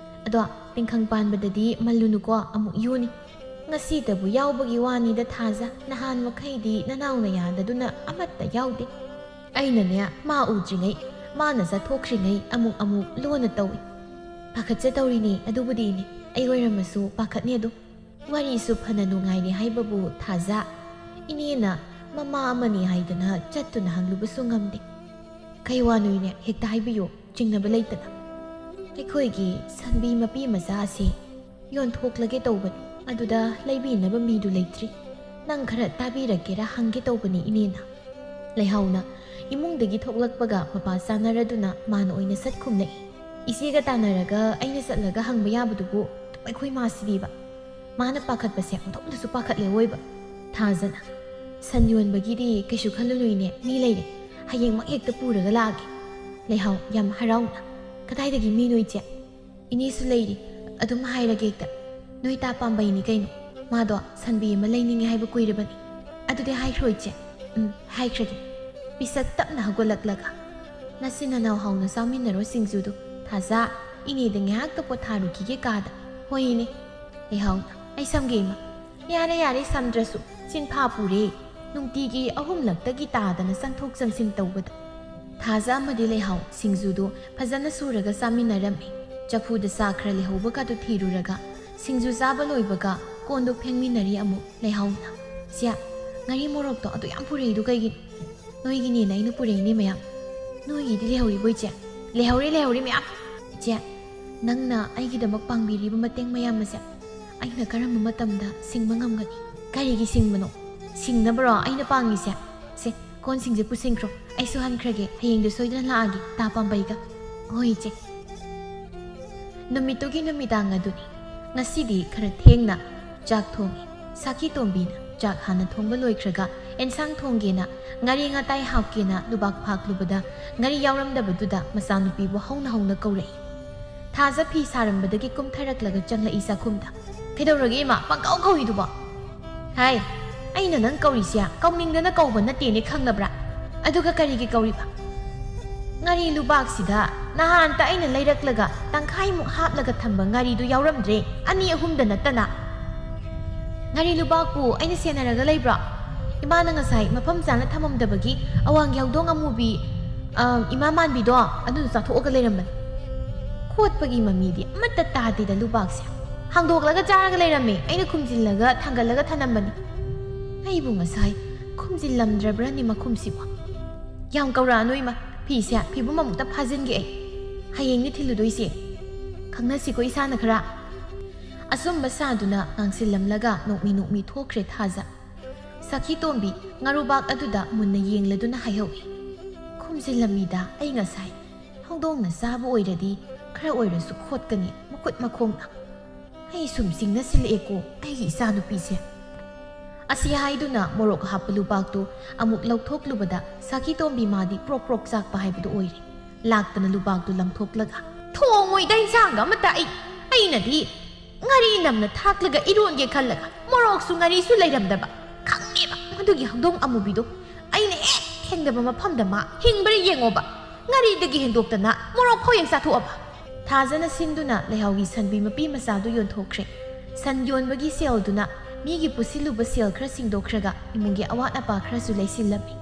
Speaker 1: ꯑꯗꯣ ꯇꯤꯡꯈꯪ ꯄꯥꯟꯕꯗꯗꯤ ꯃꯜꯂꯨꯅꯨꯀꯣ ꯑꯃꯨꯛ ꯌꯨꯅꯤ ꯉꯁꯤꯗꯕꯨ ꯌꯥꯎꯕꯒꯤ ꯋꯥꯅꯤꯗ ꯊꯥꯖ ꯅꯍꯥꯟ ꯃꯈꯩꯗꯤ ꯅꯅꯥꯎꯅ ꯌꯥꯗꯗꯨꯅ ꯑꯃꯠꯇ ꯌꯥꯎꯗꯦ ꯑꯩꯅꯅꯦ ꯃꯥ ꯎꯗ꯭ꯔꯤꯉꯩ ꯃꯥꯅ ꯆꯠꯊꯣꯛꯈ꯭ꯔꯤꯉꯩ ꯑꯃꯨꯛ ꯂꯣꯟꯅ ꯇꯧꯏ ꯄꯥꯈꯠꯆꯗꯧꯔꯤꯅꯤ ꯑꯗꯨꯕꯨꯗꯤ ꯏꯅꯦ ꯑꯩ ꯑꯣꯏꯔꯝꯃꯁꯨ ꯄꯥꯈꯠꯅꯤ ꯑꯗꯣ ꯋꯥꯔꯤꯁꯨ ꯐꯅ ꯅꯨꯡꯉꯥꯏꯔꯦ ꯍꯥꯏꯕꯕꯨ ꯊꯥꯖ ꯏꯅꯦꯅ ꯃꯃꯥ ꯑꯃꯅꯤ ꯍꯥꯏꯗꯅ ꯆꯠꯇꯨꯅ ꯍꯪꯂꯨꯕꯁꯨ ꯉꯝꯗꯦ ꯀꯩ ꯋꯥꯅꯣ ꯏꯅꯦ ꯍꯦꯛꯇ ꯍꯥꯏꯕꯤꯌꯨ ꯆꯤꯡꯅꯕ ꯂꯩꯇꯅ ꯑꯩꯈꯣꯏꯒꯤ ꯁꯟꯕꯤ ꯃꯄꯤ ꯃꯆꯥ ꯑꯁꯤ ꯌꯣꯟꯊꯣꯛꯂꯒꯦ ꯇꯧꯕꯅꯤ ꯑꯗꯨꯗ ꯂꯩꯕꯤꯅꯕ ꯃꯤꯗꯨ ꯂꯩꯇ꯭ꯔꯤ ꯅꯪ ꯈꯔ ꯇꯥꯕꯤꯔꯛꯀꯦꯔꯥ ꯍꯪꯒꯦ ꯇꯧꯕꯅꯤ ꯏꯅꯦꯅ ꯂꯩꯍꯥꯎꯅ ꯏꯃꯨꯡꯗꯒꯤ ꯊꯣꯛꯂꯛꯄꯒ ꯃꯄꯥ ꯆꯥꯅꯔꯗꯨꯅ ꯃꯥꯅ ꯑꯣꯏꯅ ꯁꯠ ꯈꯨꯝꯂꯛꯏ ꯏꯆꯦꯒ ꯇꯥꯟꯅꯔꯒ ꯑꯩꯅ ꯆꯠꯂꯒ ꯍꯪꯕ ꯌꯥꯕꯗꯨꯕꯨ ꯑꯩꯈꯣꯏ ꯃꯥꯁꯤꯗꯤꯕ ꯃꯥꯅ ꯄꯥꯈꯠꯄꯁꯦ ꯑꯣꯟꯊꯣꯛꯅꯁꯨ ꯄꯥꯈꯠꯂꯦ ꯑꯣꯏꯕ ꯊꯥꯖꯅ ꯁꯟ ꯌꯣꯟꯕꯒꯤꯗꯤ ꯀꯩꯁꯨ ꯈꯜꯂꯨꯅꯨ ꯃꯤ ꯂꯩꯔꯦ ꯍꯌꯦꯡꯃꯛ ꯍꯦꯛꯇ ꯄꯨꯔꯒ ꯂꯥꯛꯑꯒꯦ ꯂꯩꯍꯥꯎ ꯌꯥꯝ ꯍꯔꯥꯎꯅ ꯀꯗꯥꯏꯗꯒꯤ ꯃꯤꯅꯣ ꯏꯆꯦꯏꯅꯦꯁꯨ ꯂꯩꯔꯤ ꯑꯗꯨꯝ ꯍꯥꯏꯔꯒꯦ ꯍꯦꯛꯇ ꯅꯣꯏ ꯇꯥ ꯄꯥꯝꯕꯩꯅꯤ ꯀꯩꯅꯣ ꯃꯥꯗꯣ ꯁꯟꯕꯤ ꯑꯃ ꯂꯩꯅꯤꯡꯉꯦ ꯍꯥꯏꯕ ꯀꯨꯏꯔꯕꯅꯤ ꯑꯗꯨꯗꯤ ꯍꯥꯏꯈ꯭ꯔꯣ ꯏꯆꯦ ꯍꯥꯏꯈ꯭ꯔꯒꯦ ꯄꯤꯁꯛ ꯇꯞꯅ ꯍꯧꯒꯠꯂꯛꯂꯒ ꯅꯆꯤꯟ ꯅꯅꯥꯎ ꯍꯥꯎꯅ ꯆꯥꯃꯤꯟꯅꯔꯣ ꯁꯤꯡꯖꯨꯗꯨ ꯊꯥꯖ ꯏꯅꯦꯗ ꯉꯥꯏꯍꯥꯛꯇ ꯄꯣꯊꯥꯔꯨꯈꯤꯒꯦ ꯀꯥꯗ ꯍꯣꯏ ꯏꯅꯦ ꯂꯩꯍꯥꯎꯅ ꯑꯩ ꯁꯝꯒꯦ ꯏꯃꯥ ꯌꯥꯔꯦ ꯁꯝꯗ꯭ꯔꯁꯨ ꯆꯤꯟꯐꯥ ꯄꯨꯔꯦ ꯅꯨꯡꯇꯤꯒꯤ ꯑꯍꯨꯝꯂꯛꯇꯒꯤ ꯇꯥꯗꯅ ꯆꯪꯊꯣꯛ ꯆꯪꯁꯤꯟ ꯇꯧꯕꯗ ꯊꯥꯖ ꯑꯃꯗꯤ ꯂꯩꯍꯥꯎ ꯁꯤꯡꯖꯨꯗꯨ ꯐꯖꯅ ꯁꯨꯔꯒ ꯆꯥꯃꯤꯟꯅꯔꯝꯃꯤ꯫ ꯆꯐꯨꯗ ꯆꯥ ꯈꯔ ꯂꯩꯍꯧꯕꯒꯗꯨ ꯊꯤꯔꯨꯔꯒ ꯁꯤꯡꯖꯨ ꯆꯥꯕ ꯂꯣꯏꯕꯒ ꯀꯣꯟꯗꯨ ꯐꯦꯡꯃꯤꯟꯅꯔꯤ ꯑꯃꯨꯛ ꯂꯩꯍꯥꯎꯅ꯫ "ꯁꯤꯌꯥ, ꯉꯥꯔꯤ ꯃꯣꯔꯣꯛꯇꯣ ꯑꯗꯨ ꯌꯥꯝ ꯄꯨꯔꯛꯏꯗꯨ ꯀꯩꯒꯤꯅꯣ?" "ꯅꯣꯏꯒꯤꯅꯦꯅ ꯑꯩꯅ ꯄꯨꯔꯛꯏꯅꯦ ꯃꯌꯥꯝ." "ꯅꯣꯏꯒꯤꯗꯤ ꯂꯩꯍꯧꯔꯤꯕꯣ ꯏꯆꯦ?" "ꯂꯩꯍꯧꯔꯤ ꯃꯌꯥꯝ." "ꯏꯆꯦ, ꯅꯪꯅ ꯑꯩꯒꯤꯗꯃꯛ ꯄꯥꯡꯕꯤꯔꯤꯕ ꯃꯇꯦꯡ ꯃꯌꯥꯝ ꯑꯁꯦ ꯑꯩꯅ ꯀꯔꯝꯕ ꯃꯇꯝꯗ ꯁꯤꯡꯕ ꯉꯝꯒꯅꯤ?" "ꯀꯔꯤꯒꯤ ꯁꯤꯡꯕꯅꯣ? ꯁꯤꯡꯅꯕꯔꯣ ꯑꯩꯅ ꯄꯥꯡꯉꯤꯁꯦ? ꯁꯦ, ꯀꯣꯟꯁꯤꯡꯁꯦ ꯄꯨꯁꯤꯟꯈ꯭ꯔꯣ, ꯑꯩꯁꯨ ꯍꯟꯈ꯭ꯔꯒꯦ, ꯍꯌꯦꯡꯗꯣ ꯁꯣꯏꯗꯅ ꯂꯥꯛꯑꯒꯦ ꯇꯥ ꯄꯥꯝꯕꯩꯒ." "ꯍꯣꯏ ꯏꯆꯦ." ꯅꯨꯃꯤꯠꯇꯨꯒꯤ ꯅꯨꯃꯤꯗꯥꯡ ꯑꯗꯨꯅꯤ꯫ ꯉꯁꯤꯗꯤ ꯈꯔ ꯊꯦꯡꯅ ꯆꯥꯛ ꯊꯣꯡꯉꯤ꯫ ꯁꯥꯈꯤꯇꯣꯝꯕꯤꯅ ꯆꯥꯛ ꯍꯥꯟꯅ ꯊꯣꯡꯕ ꯂꯣꯏꯈ꯭ꯔꯒ ꯑꯦꯟꯁꯥꯡ ꯊꯣꯡꯒꯦꯅ ꯉꯥꯔꯤ ꯉꯥꯇꯥꯏ ꯍꯥꯞꯀꯦꯅ ꯂꯨꯕꯥꯛ ꯐꯥꯛꯂꯨꯕꯗ ꯉꯥꯔꯤ ꯌꯥꯎꯔꯝꯗꯕꯗꯨꯗ ꯃꯆꯥꯅꯨꯄꯤꯕꯨ ꯍꯧꯅ ꯀꯧꯔꯛꯏ꯫ ꯊꯥꯖ ꯐꯤ ꯁꯥꯔꯝꯕꯗꯒꯤ ꯀꯨꯝꯊꯔꯛꯂꯒ ꯆꯪꯂꯛꯏ ꯆꯥꯛꯈꯨꯝꯗ꯫ "ꯀꯩꯗꯧꯔꯒꯦ ꯏꯃꯥ, ꯄꯪꯀꯧ ꯀꯧꯏꯗꯨꯕꯣ?" "ꯍꯥꯏ, ꯑꯩꯅ ꯅꯪ ꯀꯧꯔꯤꯁꯦ ꯀꯧꯅꯤꯡꯗꯅ ꯀꯧꯕ ꯅꯠꯇꯦꯅꯦ ꯈꯪꯂꯕ꯭ꯔꯥ? ꯑꯗꯨꯒ ꯀꯔꯤꯒꯤ ꯀꯧꯔꯤꯕ? ꯉꯥꯔꯤ ꯂꯨꯕꯥꯛꯁꯤꯗ ꯅꯍꯥꯟꯇ ꯑꯩꯅ ꯂꯩꯔꯛꯂꯒ ꯇꯪꯈꯥꯏꯃꯨꯛ ꯍꯥꯞꯂꯒ ꯊꯝꯕ ꯉꯥꯔꯤꯗꯨ ꯌꯥꯎꯔꯝꯗ꯭ꯔꯦ, 2-3ꯗ ꯅꯠꯇꯅ." "ꯉꯥꯔꯤ ꯂꯨꯕꯥꯛꯄꯨ ꯑꯩꯅ ꯁꯦꯟꯅꯔꯒ ꯂꯩꯕ꯭ꯔꯣ? ꯏꯃꯥꯅ ꯉꯁꯥꯏ ꯃꯐꯝ ꯆꯥꯅ ꯊꯝꯃꯝꯗꯕꯒꯤ ꯑꯋꯥꯡ ꯌꯥꯎꯗꯣꯡ ꯑꯃꯨꯕꯤ ꯏꯃꯥ ꯃꯥꯟꯕꯤꯗꯣ ꯑꯗꯨꯅ ꯆꯥꯊꯣꯛꯑꯒ ꯂꯩꯔꯝꯕꯅꯤ꯫ ꯈꯣꯠꯄꯒꯤ ꯃꯃꯤꯗꯤ ꯑꯃꯠꯇ ꯇꯥꯗꯦꯗ ꯂꯨꯕꯥꯛꯁꯦ. ꯍꯥꯡꯗꯣꯛꯂꯒ ꯆꯥꯔꯒ ꯂꯩꯔꯝꯃꯦ, ꯑꯩꯅ ꯈꯨꯝꯖꯤꯜꯂꯒ ꯊꯥꯡꯒꯠꯂꯒ ꯊꯅꯝꯕꯅꯤ." "ꯑꯩꯕꯨ ꯉꯁꯥꯏ ꯈꯨꯝꯖꯤꯜꯂꯝꯗ꯭ꯔꯕ꯭ꯔꯅꯤ ꯃꯈꯨꯝꯁꯤꯕꯨ? ꯌꯥꯝ ꯀꯧꯔꯛꯑꯅꯨ ꯏꯃꯥ, ꯐꯤꯁꯦ ꯐꯤꯕꯨꯝ ꯑꯃꯨꯛꯇ ꯐꯥꯖꯤꯟꯒꯦ ꯑꯩ. ꯍꯌꯦꯡꯅꯤ ꯊꯤꯜꯂꯨꯗꯣꯏꯁꯦ. ꯈꯪꯅꯁꯤꯀꯣ ꯏꯁꯥꯅ ꯈꯔ." ꯑꯆꯨꯝꯕ ꯁꯥꯗꯨꯅ ꯉꯥꯡꯁꯤꯜꯂꯝꯂꯒ ꯅꯣꯛꯃꯤ ꯊꯣꯛꯈ꯭ꯔꯦ ꯊꯥꯖ꯫ ꯁꯈꯤꯇꯣꯝꯕꯤ ꯉꯥꯔꯨꯕꯥꯛ ꯑꯗꯨꯗ ꯃꯨꯟꯅ ꯌꯦꯡꯂꯗꯨꯅ ꯍꯥꯏꯍꯧꯏ꯫ "ꯈꯨꯝꯖꯤꯜꯂꯝꯃꯤꯗ ꯑꯩ ꯉꯁꯥꯏ. ꯍꯧꯗꯣꯡꯅ ꯆꯥꯕ ꯑꯣꯏꯔꯗꯤ ꯈꯔ ꯑꯣꯏꯔꯁꯨ ꯈꯣꯠꯀꯅꯤ ꯃꯈꯨꯠ ꯃꯈꯣꯡꯅ. ꯑꯩ ꯁꯨꯝ ꯆꯤꯡꯅꯁꯤꯜꯂꯛꯑꯦꯀꯣ ꯑꯩꯒꯤ ꯏꯆꯥꯅꯨꯄꯤꯁꯦ." ꯑꯁꯤ ꯍꯥꯏꯗꯨꯅ ꯃꯣꯔꯣꯛ ꯍꯥꯞꯄ ꯂꯨꯕꯥꯛꯇꯨ ꯑꯃꯨꯛ ꯂꯧꯊꯣꯛꯂꯨꯕꯗ ꯁꯈꯤꯇꯣꯝꯕꯤ ꯃꯥꯗꯤ ꯄ꯭ꯔꯣꯛ ꯄ꯭ꯔꯣꯛ ꯆꯥꯛꯄ ꯍꯥꯏꯕꯗꯨ ꯑꯣꯏꯔꯦ꯫ ꯂꯥꯛꯇꯅ ꯂꯨꯕꯥꯛꯇꯨ ꯂꯪꯊꯣꯛꯂꯒ "ꯊꯣꯡꯉꯣꯏꯗ ꯏꯟꯁꯥꯡꯒ ꯑꯃꯠꯇ ꯑꯩꯅꯗꯤ ꯉꯥꯔꯤ ꯅꯝꯅ ꯊꯥꯛꯂꯒ ꯏꯔꯣꯟꯒꯦ ꯈꯜꯂꯒ ꯃꯣꯔꯣꯛꯁꯨ ꯉꯥꯔꯤꯁꯨ ꯂꯩꯔꯝꯗꯕ. ꯈꯪꯉꯦꯕ ꯃꯗꯨꯒꯤ ꯍꯧꯗꯣꯡ ꯑꯃꯨꯕꯤꯗꯣ. ꯑꯩꯅ ꯍꯦꯛ ꯊꯦꯡꯅꯕ ꯃꯐꯝꯗ ꯃꯥ ꯍꯤꯡꯕ꯭ꯔꯥ ꯌꯦꯡꯉꯣꯕ. ꯉꯥꯔꯤꯗꯒꯤ ꯍꯦꯟꯗꯣꯛꯇꯅ ꯃꯣꯔꯣꯛ ꯐꯥꯎ ꯆꯥꯊꯣꯛꯑꯕ." ꯊꯥꯖꯅ ꯁꯤꯟꯗꯨꯅ ꯂꯩꯍꯥꯎꯒꯤ ꯁꯟꯕꯤ ꯃꯄꯤ ꯃꯆꯥꯗꯨ ꯌꯣꯟꯊꯣꯛꯈ꯭ꯔꯦ꯫ ꯁꯟ ꯌꯣꯟꯕꯒꯤ ꯁꯦꯜꯗꯨꯅ ꯃꯤꯒꯤ ꯄꯨꯁꯤꯜꯂꯨꯕ ꯁꯦꯜ ꯈꯔ ꯁꯤꯡꯗꯣꯛꯈ꯭ꯔꯒ ꯏꯃꯨꯡꯒꯤ ꯑꯋꯥꯠ ꯑꯄꯥ ꯈꯔꯁꯨ ꯂꯩꯁꯤꯜꯂꯝꯃꯤ꯫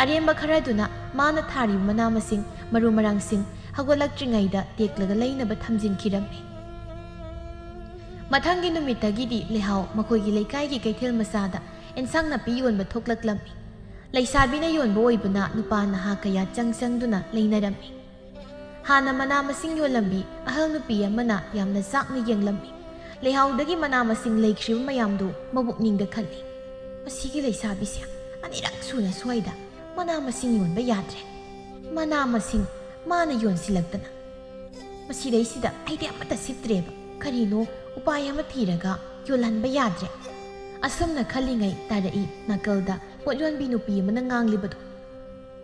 Speaker 1: ꯑꯔꯦꯝꯕ ꯈꯔꯗꯨꯅ ꯃꯥꯅ ꯊꯥꯔꯤꯕ ꯃꯅꯥ ꯃꯁꯤꯡ ꯃꯔꯨ ꯃꯔꯥꯡꯁꯤꯡ ꯍꯧꯒꯠꯂꯛꯇ꯭ꯔꯤꯉꯩꯗ ꯇꯦꯛꯂꯒ ꯂꯩꯅꯕ ꯊꯝꯖꯤꯟꯈꯤꯔꯝꯃꯤ꯫ ꯃꯊꯪꯒꯤ ꯅꯨꯃꯤꯠꯇꯒꯤꯗꯤ ꯂꯩꯍꯥꯎ ꯃꯈꯣꯏꯒꯤ ꯂꯩꯀꯥꯏꯒꯤ ꯀꯩꯊꯦꯜ ꯃꯆꯥꯗ ꯑꯦꯟꯁꯥꯡ ꯅꯥꯄꯤ ꯌꯣꯟꯕ ꯊꯣꯛꯂꯛꯂꯝꯃꯤ꯫ ꯂꯩꯁꯥꯕꯤꯅ ꯌꯣꯟꯕ ꯑꯣꯏꯕꯅ ꯅꯨꯄꯥ ꯅꯍꯥ ꯀꯌా ꯆꯪꯗꯨꯅ ꯂꯩꯅꯔꯝꯃꯤ꯫ ꯍꯥꯟꯅ ꯃꯅꯥ ꯃꯁꯤꯡ ꯌꯣꯜꯂꯝꯕꯤ ꯑꯍꯜ ꯅꯨꯄꯤ ꯑꯃꯅ ꯌꯥꯝꯅ ꯆꯥꯛꯅ ꯌꯦꯡꯂꯝꯃꯤ꯫ ꯂꯩꯍꯥꯎꯗꯒꯤ ꯃꯅꯥ ꯃꯁꯤꯡ ꯂꯩꯈ꯭ꯔꯤꯕ ꯃꯌꯥꯝꯗꯨ ꯃꯕꯨꯛꯅꯤꯡꯗ ꯈꯜꯂꯤ꯫ "ꯃꯁꯤꯒꯤ ꯂꯩꯁꯥꯕꯤꯁꯦ ꯑꯅꯤꯔꯛ ꯁꯨꯅ ꯁ꯭ꯋꯥꯏꯗ ꯃꯅꯥ ꯃꯁꯤꯡ ꯌꯣꯟꯕ ꯌꯥꯗ꯭ꯔꯦ. ꯃꯅꯥ ꯃꯁꯤꯡ ꯃꯥꯅ ꯌꯣꯟꯁꯤꯜꯂꯛꯇꯅ ꯃꯁꯤꯗꯩꯁꯤꯗ ꯑꯩꯗꯤ ꯑꯃꯠꯇ ꯁꯤꯠꯇ꯭ꯔꯦꯕ. ꯀꯔꯤꯅꯣ ꯎꯄꯥꯏ ꯑꯃ ꯊꯤꯔꯒ ꯌꯣꯜꯍꯟꯕ ꯌꯥꯗ꯭ꯔꯦ." ꯑꯁꯨꯝꯅ ꯈꯜꯂꯤꯉꯩ ꯇꯥꯔꯛꯏ ꯅꯥꯀꯜꯗ ꯄꯣꯠ ꯌꯣꯟꯕꯤ ꯅꯨꯄꯤ ꯑꯃꯅ ꯉꯥꯡꯂꯤꯕꯗꯣ꯫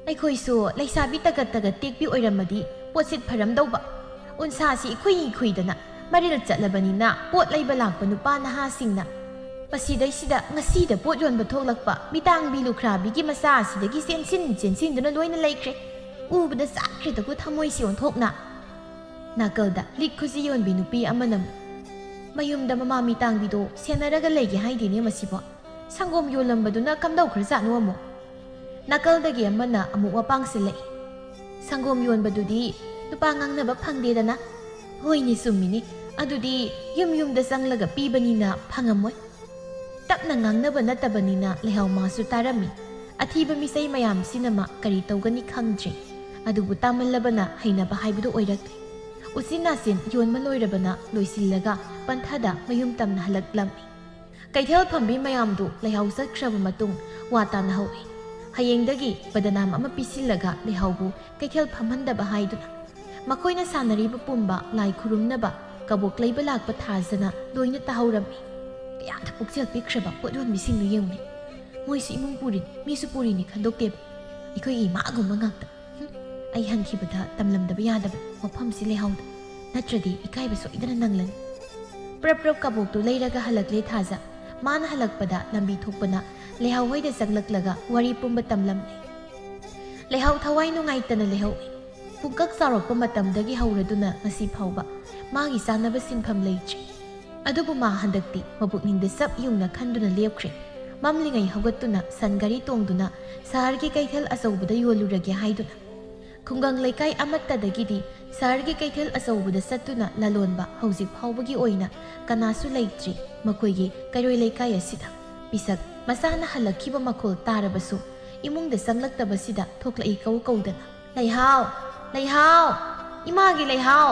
Speaker 1: "ꯑꯩꯈꯣꯏꯁꯨ ꯂꯩꯁꯥꯕꯤ ꯇꯒꯠ ꯇꯦꯛꯄꯤ ꯑꯣꯏꯔꯝꯃꯗꯤ ꯄꯣꯠꯁꯤꯠ ꯐꯔꯝꯗꯧꯕ. ꯎꯟꯁꯥꯁꯤ ꯈꯨꯏꯗꯅ ꯃꯔꯤꯜ ꯆꯠꯂꯕꯅꯤꯅ ꯄꯣꯠ ꯂꯩꯕ ꯂꯥꯛꯄ ꯅꯨꯄꯥ ꯅꯍꯥꯁꯤꯡꯅ ꯃꯁꯤꯗꯩꯁꯤꯗ ꯉꯁꯤꯗ ꯄꯣꯠ ꯌꯣꯟꯕ ꯊꯣꯛꯂꯛꯄ ꯃꯤꯇꯥꯡꯕꯤ ꯂꯨꯈ꯭ꯔꯥꯕꯤꯒꯤ ꯃꯆꯥ ꯑꯁꯤꯗꯒꯤ ꯆꯦꯟꯁꯤꯟꯗꯨꯅ ꯂꯣꯏꯅ ꯂꯩꯈ꯭ꯔꯦ. ꯎꯕꯗ ꯆꯥꯛꯈ꯭ꯔꯦꯗꯀꯣ ꯊꯃꯣꯏꯁꯤ ꯑꯣꯟꯊꯣꯛꯅ." ꯅꯥꯀꯜꯗ ꯂꯤꯛ ꯈꯨꯖꯤ ꯌꯣꯟꯕꯤ ꯅꯨꯄꯤ ꯑꯃꯅ "ꯃꯌꯨꯝꯗ ꯃꯃꯥ ꯃꯤꯇꯥꯡꯕꯤꯗꯣ ꯁꯦꯟꯅꯔꯒ ꯂꯩꯒꯦ ꯍꯥꯏꯗꯦꯅꯦ ꯃꯁꯤꯕꯣ. ꯁꯪꯒꯣꯝ ꯌꯣꯜꯂꯝꯕꯗꯨꯅ ꯀꯝꯗꯧꯈ꯭ꯔꯖꯥꯠꯅꯣ ꯑꯃꯨꯛ?" ꯅꯥꯀꯜꯗꯒꯤ ꯑꯃꯅ ꯑꯃꯨꯛ ꯋꯥꯄꯥꯡꯁꯤꯜꯂꯛꯏ꯫ "ꯁꯪꯒꯣꯝ ꯌꯣꯟꯕꯗꯨꯗꯤ ꯅꯨꯄꯥ ꯉꯥꯡꯅꯕ ꯐꯪꯗꯦꯗꯅ." "ꯍꯣꯏꯅꯦ ꯆꯨꯝꯃꯤꯅꯦ, ꯑꯗꯨꯗꯤ ꯌꯨꯝꯗ ꯆꯪꯂꯒ ꯄꯤꯕꯅꯤꯅ ꯐꯪꯉꯝꯃꯣꯏ." ꯇꯞꯅ ꯉꯥꯡꯅꯕ ꯅꯠꯇꯕꯅꯤꯅ ꯂꯩꯍꯥꯎ ꯃꯥꯁꯨ ꯇꯥꯔꯝꯃꯤ꯫ ꯑꯊꯤꯕ ꯃꯤꯆꯩ ꯃꯌꯥꯝꯁꯤꯅ ꯀꯔꯤ ꯇꯧꯒꯅꯤ ꯈꯪꯗ꯭ꯔꯤ꯫ ꯑꯗꯨꯕꯨ ꯇꯥꯃꯜꯂꯕꯅ ꯍꯩꯅꯕ ꯍꯥꯏꯕꯗꯨ ꯑꯣꯏꯔꯛꯂꯤ꯫ ꯎꯆꯤꯟ ꯅꯥꯆꯤꯟ ꯌꯣꯟꯕ ꯂꯣꯏꯔꯕꯅ ꯂꯣꯏꯁꯤꯜꯂꯒ ꯄꯟꯊꯗ ꯃꯌꯨꯝ ꯇꯝꯅ ꯍꯜꯂꯛꯂꯝꯃꯤ꯫ ꯀꯩꯊꯦꯜ ꯐꯝꯕꯤ ꯃꯌꯥꯝꯗꯨ ꯂꯩꯍꯥꯎ ꯆꯠꯈ꯭ꯔꯕ ꯃꯇꯨꯡ ꯋꯥ ꯇꯥꯅꯍꯧꯏ꯫ ꯍꯌꯦꯡꯗꯒꯤ ꯕꯗꯅꯥꯝ ꯑꯃ ꯄꯤꯁꯤꯜꯂꯒ ꯂꯩꯍꯥꯎꯕꯨ ꯀꯩꯊꯦꯜ ꯐꯝꯍꯟꯗꯕ ꯍꯥꯏꯗꯨꯅ ꯃꯈꯣꯏꯅ ꯁꯥꯟꯅꯔꯤꯕ ꯄꯨꯝꯕ ꯂꯥꯏ ꯈꯨꯔꯨꯝꯅꯕ ꯀꯕꯣꯛ ꯂꯩꯕ ꯂꯥꯛꯄ ꯊꯥꯖꯅ ꯂꯣꯏꯅ ꯇꯥꯍꯧꯔꯝꯃꯤ꯫ ꯀꯌꯥꯗ ꯄꯨꯛꯆꯦꯜ ꯄꯤꯛꯈ꯭ꯔꯕ ꯄꯣꯠ ꯌꯣꯟꯕꯤꯁꯤꯡꯗꯨ ꯌꯦꯡꯉꯨꯅꯦ. ꯃꯣꯏꯁꯨ ꯏꯃꯨꯡ ꯄꯨꯔꯤꯅꯤ, ꯃꯤꯁꯨ ꯄꯨꯔꯤꯅꯤ ꯈꯟꯗꯣꯛꯇꯦꯕ. ꯑꯩꯈꯣꯏꯒꯤ ꯏꯃꯥꯒꯨꯝꯕ ꯉꯥꯛꯇ. ꯑꯩ ꯍꯟꯈꯤꯕꯗ ꯇꯝꯂꯝꯗꯕ ꯌꯥꯗꯕ ꯃꯐꯝꯁꯤ ꯂꯩꯍꯥꯎꯗ. ꯅꯠꯇ꯭ꯔꯗꯤ ꯏꯀꯥꯏꯕ ꯁꯣꯏꯗꯅ ꯅꯪꯂꯅꯤ." ꯄ꯭ꯔꯞ ꯀꯕꯣꯛꯇꯨ ꯂꯩꯔꯒ ꯍꯜꯂꯛꯂꯦ ꯊꯥꯖ꯫ ꯃꯥꯅ ꯍꯜꯂꯛꯄꯗ ꯂꯝꯕꯤ ꯊꯣꯛꯄꯅ ꯂꯩꯍꯥꯎ ꯍꯣꯏꯗ ꯆꯪꯂꯛꯂꯒ ꯋꯥꯔꯤ ꯄꯨꯝꯕ ꯇꯝꯂꯝꯂꯦ꯫ ꯂꯩꯍꯥꯎ ꯊꯋꯥꯏ ꯅꯨꯡꯉꯥꯏꯇꯅ ꯂꯩꯍꯧꯏ꯫ ꯄꯨꯡꯀꯛ ꯆꯥꯎꯔꯛꯄ ꯃꯇꯝꯗꯒꯤ ꯍꯧꯔꯗꯨꯅ ꯉꯁꯤ ꯐꯥꯎꯕ ꯃꯥꯒꯤ ꯆꯥꯅꯕ ꯁꯤꯟꯐꯝ ꯂꯩꯇ꯭ꯔꯤ꯫ ꯑꯗꯨꯕꯨ ꯃꯥ ꯍꯟꯗꯛꯇꯤ ꯃꯕꯨꯛꯅꯤꯡꯗ ꯆꯞ ꯌꯨꯡꯅ ꯈꯟꯗꯨꯅ ꯂꯦꯞꯈ꯭ꯔꯦ꯫ ꯃꯝꯂꯤꯉꯩ ꯍꯧꯒꯠꯇꯨꯅ ꯁꯟ ꯒꯥꯔꯤ ꯇꯣꯡꯗꯨꯅ ꯁꯍꯔꯒꯤ ꯀꯩꯊꯦꯜ ꯑꯆꯧꯕꯗ ꯌꯣꯜꯂꯨꯔꯒꯦ ꯍꯥꯏꯗꯨꯅ ꯈꯨꯡꯒꯪ ꯂꯩꯀꯥꯏ ꯑꯃꯠꯇꯗꯒꯤꯗꯤ ꯁꯍꯔꯒꯤ ꯀꯩꯊꯦꯜ ꯑꯆꯧꯕꯗ ꯆꯠꯇꯨꯅ ꯂꯂꯣꯟꯕ ꯍꯧꯖꯤꯛ ꯐꯥꯎꯕꯒꯤ ꯑꯣꯏꯅ ꯀꯅꯥꯁꯨ ꯂꯩꯇ꯭ꯔꯤ ꯃꯈꯣꯏꯒꯤ ꯀꯩꯔꯣꯏ ꯂꯩꯀꯥꯏ ꯑꯁꯤꯗ ꯄꯤꯁꯛ ꯃꯆꯥꯅ ꯍꯜꯂꯛꯈꯤꯕ ꯃꯈꯣꯜ ꯇꯥꯔꯕꯁꯨ ꯏꯃꯨꯡꯗ ꯆꯪꯂꯛꯇꯕꯁꯤꯗ ꯊꯣꯛꯂꯛꯏ ꯀꯧꯗꯅ ꯂꯩꯍꯥꯎ ꯂꯩꯍꯥꯎ ꯏꯃꯥꯒꯤ ꯂꯩꯍꯥꯎ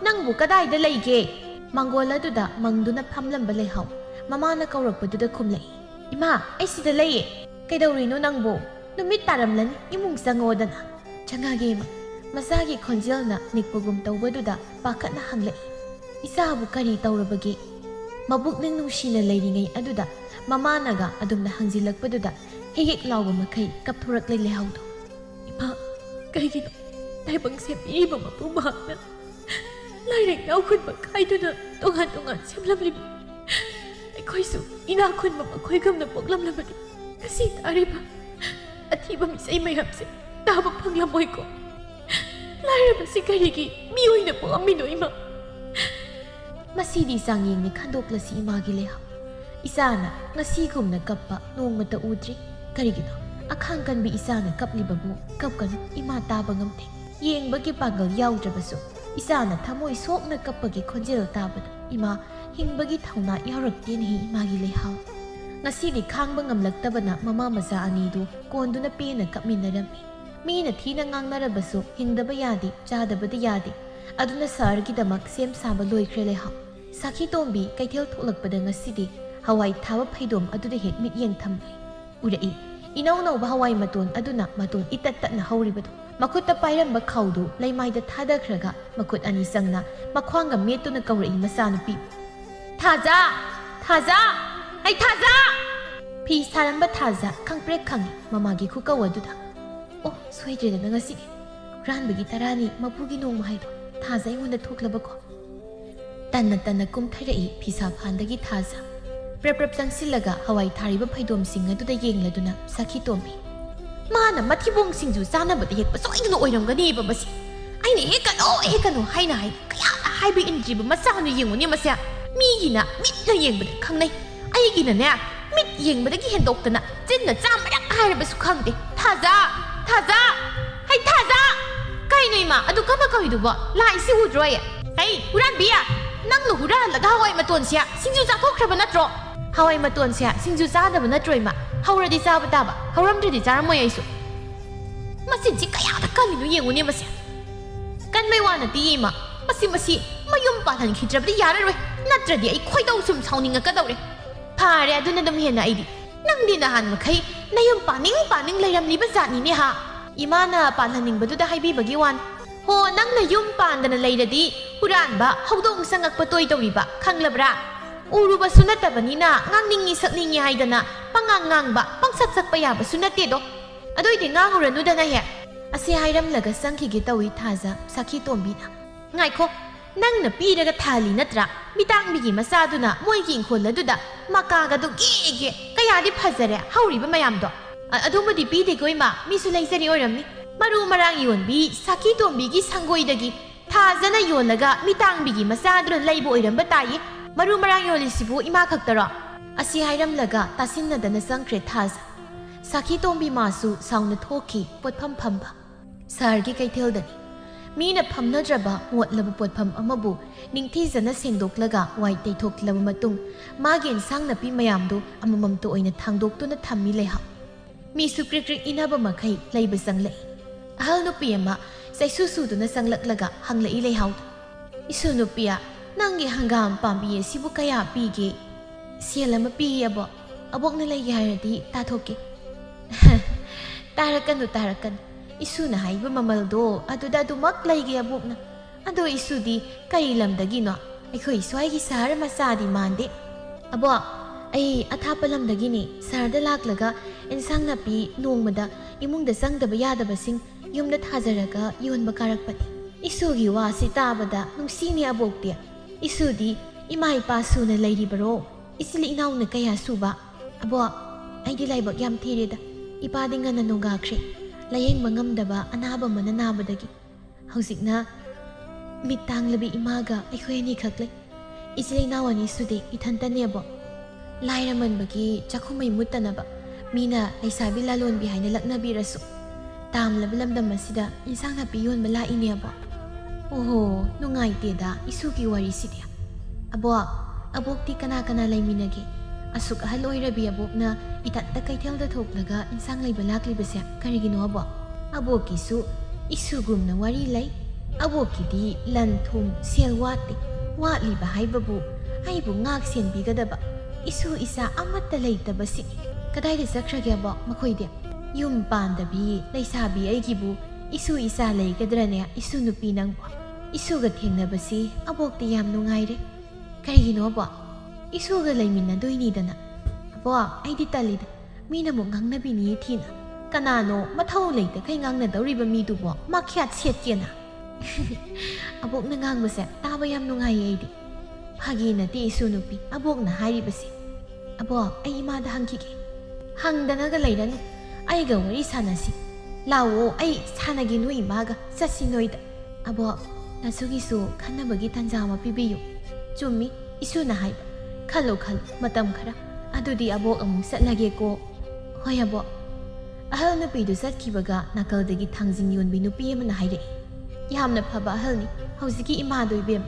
Speaker 1: ꯅꯪꯕꯨ ꯀꯗꯥꯏꯗ ꯂꯩꯒꯦ ꯃꯥꯡꯒꯣꯜ ꯑꯗꯨꯗ ꯃꯪꯗꯨꯅ ꯐꯝꯂꯝꯕ ꯂꯩꯍꯥꯎ ꯃꯃꯥꯅ ꯀꯧꯔꯛꯄꯗꯨꯗ ꯈꯨꯝꯂꯛꯏ ꯏꯃꯥ ꯑꯩ ꯁꯤꯗ ꯂꯩꯌꯦ ꯀꯩꯗꯧꯔꯤꯅꯣ ꯅꯪꯕꯨ ꯅꯨꯃꯤꯠ ꯇꯥꯔꯝꯂꯅꯤ ꯏꯃꯨꯡ ꯆꯪꯉꯣꯗꯅ ꯆꯪꯉꯒꯦ ꯏꯃꯥ ꯃꯆꯥꯒꯤ ꯈꯣꯟꯖꯦꯜꯅ ꯅꯤꯛꯄꯒꯨꯝ ꯇꯧꯕꯗꯨꯗ ꯄꯥꯈꯠꯅ ꯍꯪꯂꯛꯏ ꯏꯆꯥꯕꯨ ꯀꯔꯤ ꯇꯧꯔꯕꯒꯦ ꯃꯕꯨꯛꯅꯤꯡ ꯅꯨꯡꯁꯤꯅ ꯂꯩꯔꯤꯉꯩ ꯑꯗꯨꯗ ꯃꯃꯥꯅꯒ ꯑꯗꯨꯝꯅ ꯍꯪꯖꯤꯜꯂꯛꯄꯗꯨꯗ ꯍꯦꯛ ꯂꯥꯎꯕ ꯃꯈꯩ ꯀꯞꯊꯣꯔꯛꯂꯦ ꯂꯩꯍꯥꯎꯗꯣ ꯏꯃꯥ ꯀꯩꯒꯤꯅꯣ ꯇꯥꯏꯕꯪ ꯁꯦꯝꯕꯤꯔꯤꯕ ꯃꯄꯨꯃꯍꯥꯛꯅ ꯂꯥꯏꯔꯤꯛ ꯌꯥꯎꯈꯨꯟꯕ ꯈꯥꯏꯗꯨꯅ ꯇꯣꯉꯥꯟ ꯇꯣꯉꯥꯟ ꯁꯦꯝꯂꯝꯂꯤꯕ ꯑꯩꯈꯣꯏꯁꯨ ꯏꯅꯥꯛ ꯈꯨꯟꯕ ꯃꯈꯣꯏꯒꯨꯝꯅ ꯄꯣꯛꯂꯝꯂꯕꯗꯤ ꯉꯁꯤ ꯇꯥꯔꯤꯕ ꯑꯊꯤꯕ ꯃꯤꯆꯩ ꯃꯌꯥꯝꯁꯦ ꯇꯥꯕ ꯐꯪꯂꯝꯃꯣꯏꯀꯣ ꯂꯥꯏꯔꯕꯁꯤ ꯀꯔꯤꯒꯤ ꯃꯤꯑꯣꯏꯅ ꯄꯣꯛꯑꯝꯃꯤꯅꯣ ꯏꯃꯥ ꯃꯁꯤꯗꯤ ꯆꯥꯡꯌꯦꯡꯅ ꯈꯟꯗꯣꯛꯂꯁꯤ ꯏꯃꯥꯒꯤ ꯂꯩꯍꯥꯎ ꯏꯆꯥꯅ ꯉꯁꯤꯒꯨꯝꯅ ꯀꯞꯄ ꯅꯣꯡꯃꯇ ꯎꯗ꯭ꯔꯤ ꯀꯔꯤꯒꯤꯅꯣ ꯑꯈꯥꯡ ꯀꯟꯕꯤ ꯏꯆꯥꯅ ꯀꯞꯂꯤꯕꯕꯨ ꯀꯞꯀꯅꯨ ꯏꯃꯥ ꯇꯥꯕ ꯉꯝꯗꯦ ꯌꯦꯡꯕꯒꯤ ꯄꯥꯡꯒꯜ ꯌꯥꯎꯗ꯭ꯔꯕꯁꯨ ꯏꯆꯥꯅ ꯊꯃꯣꯏ ꯁꯣꯛꯅ ꯀꯞꯄꯒꯤ ꯈꯣꯟꯖꯦꯜ ꯇꯥꯕꯗ ꯏꯃꯥ ꯍꯤꯡꯕꯒꯤ ꯊꯧꯅꯥ ꯌꯥꯎꯔꯛꯇꯦꯅꯦꯍꯤ ꯏꯃꯥꯒꯤ ꯂꯩꯍꯥꯎ ꯉꯁꯤꯗꯤ ꯈꯥꯡꯕ ꯉꯝꯂꯛꯇꯕꯅ ꯃꯃꯥ ꯃꯆꯥ ꯑꯅꯤꯗꯨ ꯀꯣꯟꯗꯨꯅ ꯄꯦꯟꯅ ꯀꯞꯃꯤꯟꯅꯔꯝꯃꯤ ꯃꯤꯅ ꯊꯤꯅ ꯉꯥꯡꯅꯔꯕꯁꯨ ꯍꯤꯡꯗꯕ ꯌꯥꯗꯦ ꯆꯥꯗꯕꯗꯤ ꯌꯥꯗꯦ ꯑꯗꯨꯅ ꯁꯍꯔꯒꯤꯗꯃꯛ ꯁꯦꯝ ꯁꯥꯕ ꯂꯣꯏꯈ꯭ꯔꯦ ꯂꯩꯍꯥꯎ ꯁꯥꯈꯤ ꯇꯣꯝꯕꯤ ꯀꯩꯊꯦꯜ ꯊꯣꯛꯂꯛꯄꯗ ꯉꯁꯤꯗꯤ ꯍꯋꯥꯏ ꯊꯥꯕ ꯐꯩꯗꯣꯝ ꯑꯗꯨꯗ ꯍꯦꯛ ꯃꯤꯠꯌꯦꯡ ꯊꯝꯂꯨꯏ ꯎꯔꯛꯏ ꯏꯅꯧ ꯅꯧꯕ ꯍꯋꯥꯏ ꯃꯇꯣꯟ ꯑꯗꯨꯅ ꯃꯇꯣꯟ ꯏꯇꯠ ꯇꯠꯅ ꯍꯧꯔꯤꯕꯗꯨ ꯃꯈꯨꯠꯇ ꯄꯥꯏꯔꯝꯕ ꯈꯥꯎꯗꯨ ꯂꯩꯃꯥꯏꯗ ꯊꯥꯗꯈ꯭ꯔꯒ ꯃꯈꯨꯠ ꯑꯅꯤ ꯆꯪꯅ ꯃꯈ꯭ꯋꯥꯡꯒ ꯃꯦꯠꯇꯨꯅ ꯀꯧꯔꯛꯏ ꯃꯆꯥꯅꯨꯄꯤ ꯊꯥꯖꯥ ꯊꯥꯖꯥ ꯑꯩ ꯊꯥꯖꯥ ꯐꯤ ꯁꯥꯔꯝꯕ ꯊꯥꯖꯥ ꯈꯪꯄ꯭ꯔꯦꯛ ꯈꯪꯏ ꯃꯃꯥꯒꯤ ꯈꯨꯀꯧ ꯑꯗꯨꯗ ꯑꯣ ꯁꯣꯏꯗ꯭ꯔꯦꯗꯅ ꯉꯁꯤꯗꯤ ꯍꯨꯔꯥꯟꯕꯒꯤ ꯇꯔꯥꯅꯤ ꯃꯄꯨꯒꯤ ꯅꯣꯡꯃ ꯍꯥꯏꯗꯣ ꯊꯥꯖꯥ ꯑꯩꯉꯣꯟꯗ ꯊꯣꯛꯂꯕꯀꯣ ꯇꯟꯅ ꯇꯟꯅ ꯀꯨꯝꯊꯔꯛꯏ ꯐꯤꯁꯥꯐꯥꯟꯗꯒꯤ ꯊꯥꯖꯥ ꯄ꯭ꯔꯞ ꯄ꯭ꯔꯞ ꯆꯪꯁꯤꯜꯂꯒ ꯍꯋꯥꯏ ꯊꯥꯔꯤꯕ ꯐꯩꯗꯣꯝꯁꯤꯡ ꯑꯗꯨꯗ ꯌꯦꯡꯂꯗꯨꯅ ꯁꯥꯈꯤ ꯇꯣꯝꯕꯤ ꯃꯥꯅ ꯃꯊꯤꯕꯣꯡ ꯁꯤꯡꯖꯨ ꯆꯥꯅꯕꯗ ꯍꯦꯛꯄ ꯁꯣꯏꯗꯅ ꯑꯣꯏꯔꯝꯒꯅꯦꯕ ꯃꯁꯤ ꯑꯩꯅ ꯍꯦꯛꯀꯅꯣ ꯍꯥꯏꯅ ꯀꯌꯥꯗ ꯍꯥꯏꯕ ꯏꯟꯗ꯭ꯔꯤꯕ ꯃꯆꯥꯅ ꯌꯦꯡꯉꯨꯅꯦ ꯃꯁꯦ ꯃꯤꯒꯤꯅ ꯃꯤꯠꯅ ꯌꯦꯡꯕꯗ ꯈꯪꯅꯩ ꯑꯩꯒꯤꯅꯅꯦ ꯃꯤꯠ ꯌꯦꯡꯕꯗꯒꯤ ꯍꯦꯟꯗꯣꯛꯇꯅ ꯆꯤꯟꯅ ꯆꯥꯃꯔꯛ ꯍꯥꯏꯔꯕꯁꯨ ꯈꯪꯗꯦ ꯊꯥꯖꯥ ꯊꯥꯖꯥ ꯍꯩ ꯊꯥꯖꯥ ꯀꯩꯅꯣ ꯏꯃꯥ ꯑꯗꯨ ꯀꯟꯅ ꯀꯧꯏꯗꯨꯕꯣ ꯂꯥꯛꯏꯁꯤ ꯎꯗ꯭ꯔꯣ ꯍꯩ ꯍꯨꯔꯥꯟꯕꯤꯌꯥ ꯅꯪꯅ ꯍꯨꯔꯥꯜꯂꯒ ꯍꯋꯥꯏ ꯃꯇꯣꯟꯁꯦ ꯁꯤꯡꯖꯨ ꯆꯥꯊꯣꯛꯈ꯭ꯔꯕ ꯅꯠꯇ꯭ꯔꯣ ꯍꯋꯥꯏ ꯃꯇꯣꯟꯁꯦ ꯁꯤꯡꯖꯨ ꯆꯥꯗꯕ ꯅꯠꯇ꯭ꯔꯣ ꯏꯃꯥ ꯍꯧꯔꯗꯤ ꯆꯥꯕ ꯇꯥꯕ ꯍꯧꯔꯝꯗ꯭ꯔꯗꯤ ꯆꯥꯔꯝꯃꯣꯏ ꯑꯩꯁꯨ ꯃꯆꯤꯟꯁꯤ ꯀꯌꯥꯗ ꯀꯜꯂꯤꯅꯣ ꯌꯦꯡꯉꯨꯅꯦ ꯃꯁꯦ ꯀꯟꯕꯩ ꯋꯥ ꯅꯠꯇꯦ ꯏꯃꯥ ꯃꯁꯤ ꯃꯌꯨꯝ ꯄꯥꯜꯍꯟꯈꯤꯗ꯭ꯔꯕꯗꯤ ꯌꯥꯔꯔꯣꯏ ꯅꯠꯇ꯭ꯔꯗꯤ ꯑꯩ ꯈꯣꯏꯗꯧ ꯁꯨꯝ ꯁꯥꯎꯅꯤꯡꯉꯛꯀꯗꯧꯔꯦ ꯐꯥꯔꯦ ꯑꯗꯨꯅ ꯑꯗꯨꯝ ꯍꯦꯟꯅ ꯑꯩꯗꯤ ꯅꯪꯗꯤ ꯅꯍꯥꯟ ꯃꯈꯩ ꯅꯌꯨꯝ ꯄꯥꯅꯤꯡ ꯂꯩꯔꯝꯂꯤꯕ ꯖꯥꯠꯅꯤꯅꯦ ꯍꯥ ꯏꯃꯥꯅ ꯄꯥꯜꯍꯟꯅꯤꯡꯕꯗꯨꯗ ꯍꯥꯏꯕꯤꯕꯒꯤ ꯋꯥꯅꯤ ꯍꯣ ꯅꯪꯅ ꯌꯨꯝ ꯄꯥꯟꯗꯅ ꯂꯩꯔꯗꯤ ꯍꯨꯔꯥꯟꯕ ꯍꯧꯗꯣꯡ ꯆꯪꯉꯛꯄ ꯇꯧꯔꯤꯕ ꯈꯪꯂꯕ꯭ꯔꯥ ꯎꯔꯨꯕꯁꯨ ꯅꯠꯇꯕꯅꯤꯅ ꯉꯥꯡꯅꯤꯡꯉꯤ ꯁꯛꯅꯤꯡꯉꯤ ꯍꯥꯏꯗꯅ ꯄꯪꯉꯥꯡ ꯉꯥꯡꯕ ꯄꯪꯁꯛ ꯁꯛꯄ ꯌꯥꯕꯁꯨ ꯅꯠꯇꯦꯗꯣ ꯑꯗꯨꯏꯗꯤ ꯉꯥꯡꯉꯨꯔꯅꯨꯗꯅ ꯍꯦꯛ ꯑꯁꯤ ꯍꯥꯏꯔꯝꯂꯒ ꯆꯪꯈꯤꯒꯦ ꯇꯧꯏ ꯊꯥꯖꯥ ꯁꯥꯈꯤ ꯇꯣꯝꯕꯤꯅ ꯉꯥꯏꯈꯣ ꯅꯪꯅ ꯄꯤꯔꯒ ꯊꯥꯜꯂꯤ ꯅꯠꯇ꯭ꯔꯥ ꯃꯤꯇꯥꯡꯕꯤꯒꯤ ꯃꯆꯥꯗꯨꯅ ꯃꯣꯏꯒꯤ ꯏꯪꯈꯣꯜ ꯑꯗꯨꯗ ꯃꯀꯥꯒꯗꯨ ꯒꯦ ꯀꯌꯥꯗꯤ ꯐꯖꯔꯦ ꯍꯧꯔꯤꯕ ꯃꯌꯥꯝꯗꯣ ꯑꯗꯨꯃꯗꯤ ꯄꯤꯗꯦꯀꯣ ꯏꯃꯥ ꯃꯤꯁꯨ ꯂꯩꯖꯔꯤ ꯑꯣꯏꯔꯝꯅꯤ ꯃꯔꯨ ꯃꯔꯥꯡ ꯌꯣꯟꯕꯤ ꯁꯥꯈꯤ ꯇꯣꯝꯕꯤꯒꯤ ꯁꯪꯒꯣꯏꯗꯒꯤ ꯊꯥꯖꯅ ꯌꯣꯜꯂꯒ ꯃꯤꯇꯥꯡꯕꯤꯒꯤ ꯃꯆꯥꯗꯨꯅ ꯂꯩꯕ ꯑꯣꯏꯔꯝꯕ ꯇꯥꯏꯌꯦ ꯃꯔꯨ ꯃꯔꯥꯡ ꯌꯣꯜꯂꯤꯁꯤꯕꯨ ꯏꯃꯥ ꯈꯛꯇꯔꯣ ꯑꯁꯤ ꯍꯥꯏꯔꯝꯂꯒ ꯇꯥꯁꯤꯟꯅꯗꯅ ꯆꯪꯈ꯭ꯔꯦ ꯊꯥꯖꯥ ꯁꯥꯈꯤ ꯇꯣꯝꯕꯤ ꯃꯥꯁꯨ ꯁꯥꯎꯅ ꯊꯣꯛꯈꯤ ꯄꯣꯠꯐꯝ ꯐꯝꯕ ꯁꯍꯔꯒꯤ ꯀꯩꯊꯦꯜꯗꯅꯤ ꯃꯤꯅ ꯐꯝꯅꯗ꯭ꯔꯕ ꯃꯣꯠꯂꯕ ꯄꯣꯠꯐꯝ ꯑꯃꯕꯨ ꯅꯤꯡꯊꯤꯖꯅ ꯁꯦꯡꯗꯣꯛꯂꯒ ꯋꯥꯏ ꯇꯩꯊꯣꯛꯂꯕ ꯃꯇꯨꯡ ꯃꯥꯒꯤ ꯏꯟꯁꯥꯡ ꯅꯥꯄꯤ ꯃꯌꯥꯝꯗꯨ ꯑꯃꯃꯝꯇ ꯑꯣꯏꯅ ꯊꯥꯡꯗꯣꯛꯇꯨꯅ ꯊꯝꯃꯤ ꯂꯩꯍꯥꯎ ꯃꯤꯁꯨ ꯀ꯭ꯔꯤꯛ ꯀ꯭ꯔꯤꯛ ꯏꯅꯕ ꯃꯈꯩ ꯂꯩꯕ ꯆꯪꯂꯛꯏ ꯑꯍꯜ ꯅꯨꯄꯤ ꯑꯃ ꯆꯩꯁꯨ ꯁꯨꯗꯨꯅ ꯆꯪꯂꯛꯂꯒ ꯍꯪꯂꯛꯏ ꯂꯩꯍꯥꯎꯗ ꯏꯁꯨ ꯅꯨꯄꯤꯌꯥ ꯅꯪꯒꯤ ꯍꯪꯒꯥꯝ ꯄꯥꯝꯕꯤ ꯑꯁꯤꯕꯨ ꯀꯌꯥ ꯄꯤꯒꯦ ꯁꯦꯜ ꯑꯃ ꯄꯤꯌꯦ ꯑꯕꯣꯛꯅ ꯂꯩꯒꯦ ꯍꯥꯏꯔꯗꯤ ꯇꯥꯊꯣꯛꯀꯦ ꯇꯥꯔꯛꯀꯅꯨ ꯏꯁꯨꯅ ꯍꯥꯏꯕ ꯃꯃꯜꯗꯣ ꯑꯗꯨꯗ ꯑꯗꯨꯃꯛ ꯂꯩꯒꯦ ꯑꯕꯣꯛꯅ ꯑꯗꯣ ꯏꯁꯨꯗꯤ ꯀꯔꯤ ꯂꯝꯗꯒꯤꯅꯣ ꯑꯩꯈꯣꯏ ꯁ꯭ꯋꯥꯏꯒꯤ ꯁꯍꯔ ꯃꯆꯥꯗꯤ ꯃꯥꯟꯗꯦ ꯑꯕꯣꯛ ꯑꯩ ꯑꯊꯥꯞꯄ ꯂꯝꯗꯒꯤꯅꯤ ꯁꯍꯔꯗ ꯂꯥꯛꯂꯒ ꯏꯟꯁꯥꯡ ꯅꯥꯄꯤ ꯅꯣꯡꯃꯗ ꯏꯃꯨꯡꯗ ꯆꯪꯗꯕ ꯌꯥꯗꯕꯁꯤꯡ ꯌꯨꯝꯗ ꯊꯥꯖꯔꯒ ꯌꯣꯟꯕ ꯀꯥꯔꯛꯄꯅꯤ ꯏꯁꯨꯒꯤ ꯋꯥꯁꯤ ꯇꯥꯕꯗ ꯅꯨꯡꯁꯤꯅꯦ ꯑꯕꯣꯛꯇꯤ ꯏꯁꯨꯗꯤ ꯏꯃꯥ ꯏꯄꯥ ꯁꯨꯅ ꯂꯩꯔꯤꯕꯔꯣ ꯏꯆꯤꯜ ꯏꯅꯥꯎꯅ ꯀꯌꯥ ꯁꯨꯕ ꯑꯕꯣꯛ ꯑꯩꯗꯤ ꯂꯥꯏꯕꯛ ꯌꯥꯝ ꯊꯤꯔꯦꯗ ꯏꯄꯥꯗꯤ ꯉꯟꯅ ꯅꯣꯡꯒꯥꯈ꯭ꯔꯦ ꯂꯥꯌꯦꯡꯕ ꯉꯝꯗꯕ ꯑꯅꯥꯕ ꯑꯃꯅ ꯅꯥꯕꯗꯒꯤ ꯍꯧꯖꯤꯛꯅ ꯃꯤꯠ ꯇꯥꯡꯂꯕꯤ ꯏꯃꯥꯒ ꯑꯩꯈꯣꯏ ꯑꯅꯤꯈꯛ ꯂꯩ ꯏꯆꯤꯜ ꯏꯅꯥꯎ ꯑꯅꯤ ꯁꯨꯗꯦ ꯏꯊꯟꯇꯅꯦꯕꯣ ꯂꯥꯏꯔꯃꯟꯕꯒꯤ ꯆꯥꯛꯈꯨꯝꯃꯩ ꯃꯨꯠꯇꯅꯕ ꯃꯤꯅ ꯂꯩꯁꯥꯕꯤ ꯂꯥꯂꯣꯟꯕꯤ ꯍꯥꯏꯅ ꯂꯛꯅꯕꯤꯔꯁꯨ ꯇꯥꯝꯂꯕ ꯂꯝꯗꯝ ꯑꯁꯤꯗ ꯏꯟꯁꯥꯡ ꯅꯥꯄꯤ ꯌꯣꯟꯕ ꯂꯥꯛꯏꯅꯦꯕ. ꯑꯣꯍꯣ, ꯅꯨꯡꯉꯥꯏꯇꯦꯗ ꯏꯁꯨꯒꯤ ꯋꯥꯔꯤꯁꯤꯗꯤ. ꯑꯕꯣꯛ, ꯑꯕꯣꯛꯇꯤ ꯀꯅꯥ ꯀꯅꯥ ꯂꯩꯃꯤꯟꯅꯒꯦ? ꯑꯁꯨꯛ ꯑꯍꯜ ꯑꯣꯏꯔꯕꯤ ꯑꯕꯣꯛꯅ ꯏꯊꯟꯇ ꯀꯩꯊꯦꯜꯗ ꯊꯣꯛꯂꯒ ꯏꯟꯁꯥꯡ ꯂꯩꯕ ꯂꯥꯛꯂꯤꯕꯁꯦ ꯀꯔꯤꯒꯤꯅꯣ ꯑꯕꯣꯛ? ꯑꯕꯣꯛꯀꯤꯁꯨ ꯏꯁꯨꯒꯨꯝꯅ ꯋꯥꯔꯤ ꯂꯩ. ꯑꯕꯣꯛꯀꯤꯗꯤ ꯂꯟ ꯊꯨꯝ ꯁꯦꯜ ꯋꯥꯠꯇꯦ. ꯋꯥꯠꯂꯤꯕ ꯍꯥꯏꯕꯕꯨ ꯑꯩꯕꯨ ꯉꯥꯛ ꯁꯦꯟꯕꯤꯒꯗꯕ 이수 이사 아무것도 레이터버시 그다이를 싹하게버 마코이데 윰 반다비 레이사비 아이기부 이수 이사 레이게드라네 이수 누피낭보 이수가 탱나버시 아복디 얌 누가이레 카이기노버 이수가 레이민나도이니다나 아보 아이디 딸리다 미나모 강나비니 티나 까나노 마타오 레이다 카이 강나더리바 미두보 마키아 쳇제나 아복나 강버세 따바 얌 누가이 아이디 하기나티 이수 누피 아복나 하이리버시 아복 아이 이마다 한기게 항다나가 레이라노 아이가 우리 사나시 라오 아이 사나기 누이 마가 사시노이다 아보 나수기수 칸나버기 탄자마 비비요 좀미 이수나 하이바 칼로 마담 카라 아두디 아보 아무 삿라게고 호이 아보 아할 누피도 삿키바가 나kalꯗꯒꯤ 탕징 요ꯟ비 누피 ꯑꯃꯅ 하이레 ꯌꯥꯝꯅ ꯐꯕ ꯑꯍꯜꯅꯤ ꯍꯧꯖꯤꯛꯀꯤ 이마ꯗꯣ 이뱀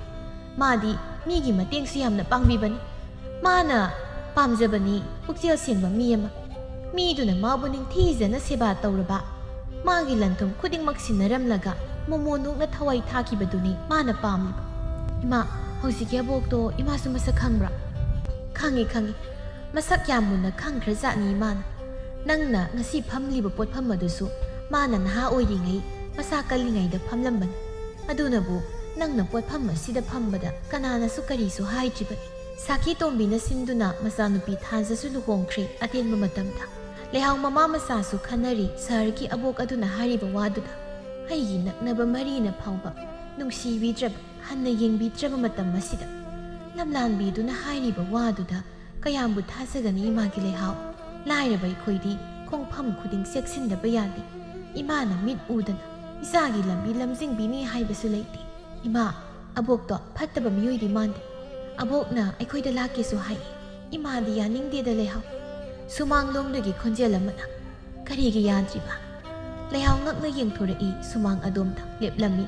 Speaker 1: 마디 미기 ꯃꯇꯦꯡꯁꯨ ꯌꯥꯝꯅ ꯄꯥꯡꯕꯤꯕꯅꯤ 마나 ꯄꯥꯝꯖꯕꯅꯤ ꯄꯨꯛꯆꯦꯜ ꯁꯦꯡꯕ ꯃꯤ ꯑꯃ ꯃꯤꯗꯨꯅ ꯃꯥꯕꯨ ꯅꯤꯡꯊꯤꯖꯅ ꯁꯦꯕꯥ ꯇꯧꯔꯕ ꯃꯥꯒꯤ ꯂꯟꯊꯨꯝ ꯈꯨꯗꯤꯡꯃꯛ ꯁꯤꯟꯅꯔꯝꯂꯒ ꯃꯣꯃꯣꯟꯗꯨꯅ ꯊꯋꯥꯏ ꯊꯥꯈꯤꯕꯗꯨꯅꯤ ꯃꯥꯅ ꯄꯥꯝꯂꯤꯕ ꯏꯃꯥ ꯍꯧꯖꯤꯛꯀꯤ ꯑꯕꯣꯛꯇꯣ ꯏꯃꯥꯁꯨ ꯃꯁꯛ ꯈꯪꯕ꯭ꯔꯥ ꯈꯪꯉꯤ ꯃꯁꯛ ꯌꯥꯝ ꯃꯨꯟꯅ ꯈꯪꯈ꯭ꯔꯖꯥꯠꯅꯤ ꯏꯃꯥꯅ ꯅꯪꯅ ꯉꯁꯤ ꯐꯝꯂꯤꯕ ꯄꯣꯠꯐꯝ ꯑꯗꯨꯁꯨ ꯃꯥꯅ ꯅꯍꯥ ꯑꯣꯏꯔꯤꯉꯩ ꯃꯁꯥ ꯀꯜꯂꯤꯉꯩꯗ ꯐꯝꯂꯝꯕꯅꯤ ꯑꯗꯨꯅꯕꯨ ꯅꯪꯅ ꯄꯣꯠꯐꯝ ꯑꯁꯤꯗ ꯐꯝꯕꯗ ꯀꯅꯥꯅꯁꯨ ꯀꯔꯤꯁꯨ ꯍꯥꯏꯗ꯭ꯔꯤꯕꯅꯤ ꯁꯥꯈꯤ ꯇꯣꯝꯕꯤꯅ ꯁꯤꯟꯗꯨꯅ ꯃꯆꯥꯅꯨꯄꯤ ꯊꯥꯖꯁꯨ ꯂꯨꯍꯣꯡꯈ꯭ꯔꯦ ꯑꯇꯦꯟꯕ ꯃꯇꯝꯗ ꯂꯩꯍꯥꯎ ꯃꯃꯥ ꯃꯆꯥꯁꯨ ꯈꯟꯅꯔꯤ ꯁꯍꯔꯒꯤ ꯑꯕꯣꯛ ꯑꯗꯨꯅ ꯍꯥꯏꯔꯤꯕ ꯋꯥꯗꯨꯗ ꯑꯩꯒꯤ ꯅꯛꯅꯕ ꯃꯔꯤꯅ ꯐꯥꯎꯕ ꯅꯨꯡꯁꯤꯕꯤꯗ꯭ꯔꯕ ꯍꯟꯅ ꯌꯦꯡꯕꯤꯗ꯭ꯔꯕ ꯃꯇꯝ ꯑꯁꯤꯗ ꯂꯝꯂꯥꯟꯕꯤꯗꯨꯅ ꯍꯥꯏꯔꯤꯕ ꯋꯥꯗꯨꯗ ꯀꯌꯥꯝꯕꯨ ꯊꯥꯖꯒꯅꯤ ꯏꯃꯥꯒꯤ ꯂꯩꯍꯥꯎ ꯂꯥꯏꯔꯕ ꯑꯩꯈꯣꯏꯗꯤ ꯈꯣꯡꯐꯝ ꯈꯨꯗꯤꯡ ꯆꯦꯛꯁꯤꯟꯗꯕ ꯌꯥꯗꯦ ꯏꯃꯥꯅ ꯃꯤꯠ ꯎꯗꯅ ꯏꯆꯥꯒꯤ ꯂꯝꯕꯤ ꯂꯝꯖꯤꯡꯕꯤꯅꯤ ꯍꯥꯏꯕꯁꯨ ꯂꯩꯇꯦ ꯏꯃꯥ ꯑꯕꯣꯛꯇꯣ ꯐꯠꯇꯕ ꯃꯤꯑꯣꯏꯗꯤ ꯃꯥꯟꯗꯦ ꯑꯕꯣꯛꯅ ꯑꯩꯈꯣꯏꯗ ꯂꯥꯛꯀꯦꯁꯨ ꯍꯥꯏ ꯏꯃꯥꯗꯤ ꯌꯥꯅꯤꯡꯗꯦꯗ ꯂꯩꯍꯥꯎ ꯁꯨꯃꯥꯡꯂꯣꯝꯗꯒꯤ ꯈꯣꯟꯖꯦꯜ ꯑꯃꯅ ꯀꯔꯤꯒꯤ ꯌꯥꯗ꯭ꯔꯤꯕ ꯂꯩꯍꯥꯎ ꯉꯛꯅ ꯌꯦꯡꯊꯣꯔꯛꯏ ꯁꯨꯃꯥꯡ ꯑꯗꯣꯝꯗ ꯂꯦꯞꯂꯝꯃꯤ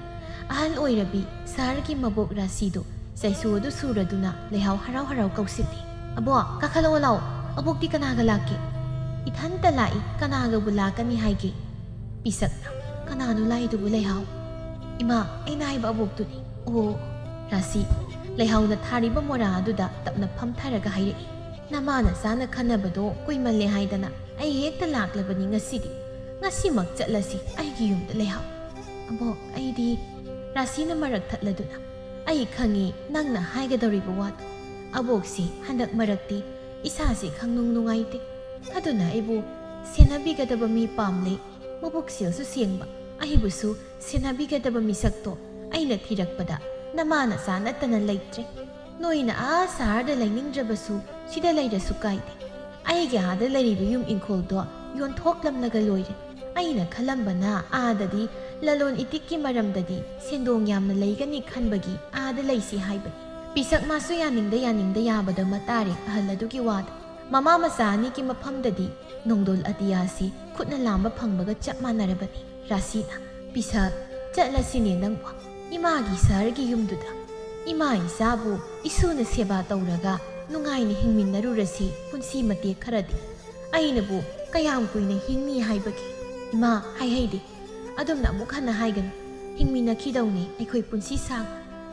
Speaker 1: ꯑꯍꯜ ꯑꯣꯏꯔꯕꯤ ꯁꯍꯔꯒꯤ ꯃꯕꯣꯛ ꯔꯥꯁꯤꯗꯣ ꯆꯩꯁꯨ ꯑꯗꯨ ꯁꯨꯔꯗꯨꯅ ꯂꯩꯍꯥꯎ ꯍꯔꯥꯎ ꯍꯔꯥꯎ ꯀꯧꯁꯤꯜꯂꯤ ꯑꯕꯣꯛ ꯀꯥꯈꯠꯂꯛꯑꯣ ꯂꯥꯛꯑꯣ ꯑꯕꯣꯛꯇꯤ ꯀꯅꯥꯒ ꯂꯥꯛꯀꯦ ꯏꯊꯟꯇ ꯂꯥꯛꯏ ꯀꯅꯥꯒꯕꯨ ꯂꯥꯛꯀꯅꯤ ꯍꯥꯏꯒꯦ ꯄꯤꯁꯛꯅ ꯀꯅꯥꯅꯣ ꯂꯥꯛꯏꯗꯨꯕꯨ ꯂꯩꯍꯥꯎ ꯏꯃꯥ ꯑꯩꯅ ꯍꯥꯏꯕ ꯑꯕꯣꯛꯇꯨꯅꯤ ꯑꯣ ꯔꯥꯁꯤ ꯂꯩꯍꯥꯎꯅ ꯊꯥꯔꯤꯕ ꯃꯣꯔꯥ ꯑꯗꯨꯗ ꯇꯞꯅ ꯐꯝꯊꯔꯒ ꯍꯥꯏꯔꯛꯏ ꯅꯃꯥꯅ ꯆꯥꯅ ꯈꯟꯅꯕꯗꯣ ꯀꯨꯏꯃꯜꯂꯦ ꯍꯥꯏꯗꯅ ꯑꯩ ꯍꯦꯛꯇ ꯂꯥꯛꯂꯕꯅꯤ ꯉꯁꯤꯃꯛ ꯆꯠꯂꯁꯤ ꯑꯩꯒꯤ ꯌꯨꯝꯗ ꯂꯩꯍꯥꯎ ꯑꯕꯣꯛ ꯑꯩꯗꯤ ꯔꯥꯁꯤꯅ ꯃꯔꯛ ꯊꯠꯂꯗꯨꯅ ꯑꯩ ꯈꯪꯉꯤ ꯅꯪꯅ ꯍꯥꯏꯒꯗꯧꯔꯤꯕ ꯋꯥꯗꯣ ꯑꯕꯣꯛꯁꯤ ꯍꯟꯗꯛ ꯃꯔꯛꯇꯤ ꯏꯁꯥꯁꯤ ꯈꯪꯅꯨꯡ ꯅꯨꯡꯉꯥꯏꯇꯦ ꯑꯗꯨꯅ ꯑꯩꯕꯨ ꯁꯦꯟꯅꯕꯤꯒꯗꯕ ꯃꯤ ꯄꯥꯝꯂꯦ ꯃꯕꯨꯛꯆꯦꯜꯁꯨ ꯁꯦꯡꯕ ꯑꯩꯕꯨꯁꯨ ꯁꯦꯟꯅꯕꯤꯒꯗꯕ ꯃꯤꯁꯛꯇꯣ ꯑꯩꯅ ꯊꯤꯔꯛꯄꯗ ꯅꯃꯥꯅ ꯆꯥ ꯅꯠꯇꯅ ꯂꯩꯇ꯭ꯔꯦ ꯅꯣꯏꯅ ꯁꯍꯔꯗ ꯂꯩꯅꯤꯡꯗ꯭ꯔꯕꯁꯨ ꯁꯤꯗ ꯂꯩꯔꯁꯨ ꯀꯥꯏꯗꯦ ꯑꯩꯒꯤ ꯑꯥꯗ ꯂꯩꯔꯤꯕ ꯌꯨꯝ ꯏꯪꯈꯣꯜꯗꯣ ꯌꯣꯟꯊꯣꯛꯂꯝꯂꯒ ꯂꯣꯏꯔꯦ ꯑꯩꯅ ꯈꯜꯂꯝꯕꯅ ꯑꯥꯗꯗꯤ ꯂꯂꯣꯟ ꯏꯇꯤꯛꯀꯤ ꯃꯔꯝꯗꯗꯤ ꯁꯦꯟꯗꯣꯡ ꯌꯥꯝꯅ ꯂꯩꯒꯅꯤ ꯈꯟꯕꯒꯤ ꯑꯥꯗ ꯂꯩꯁꯤ ꯍꯥꯏꯕꯅꯤ ꯄꯤꯁꯛ ꯃꯥꯁꯨ ꯌꯥꯅꯤꯡꯗ ꯌꯥꯕꯗ ꯃꯇꯥꯔꯦ ꯑꯍꯜ ꯑꯗꯨꯒꯤ ꯋꯥꯗ ꯃꯃꯥ ꯃꯆꯥ ꯑꯅꯤꯒꯤ ꯃꯐꯝꯗꯗꯤ ꯅꯣꯡꯗꯣꯜ ꯑꯇꯤꯌꯥꯁꯤ ꯈꯨꯠꯅ ꯂꯥꯝꯕ ꯐꯪꯕꯒ ꯆꯞ ꯃꯥꯟꯅꯔꯕꯅꯤ ꯔꯥꯁꯤꯅ ꯄꯤꯁꯛ ꯆꯠꯂꯁꯤꯅꯦ ꯅꯪꯕꯨ ꯏꯃꯥꯒꯤ ꯁꯍꯔꯒꯤ ꯌꯨꯝꯗꯨꯗ 이마 이사부 이수는 세바 떠오라가 누가이니 행민나루라시 punsi mate kharadi ainabu kayam kuina hingni haibaki ima haidi adumna amuk hana haigan hingmina khidawni aikhoi punsi sang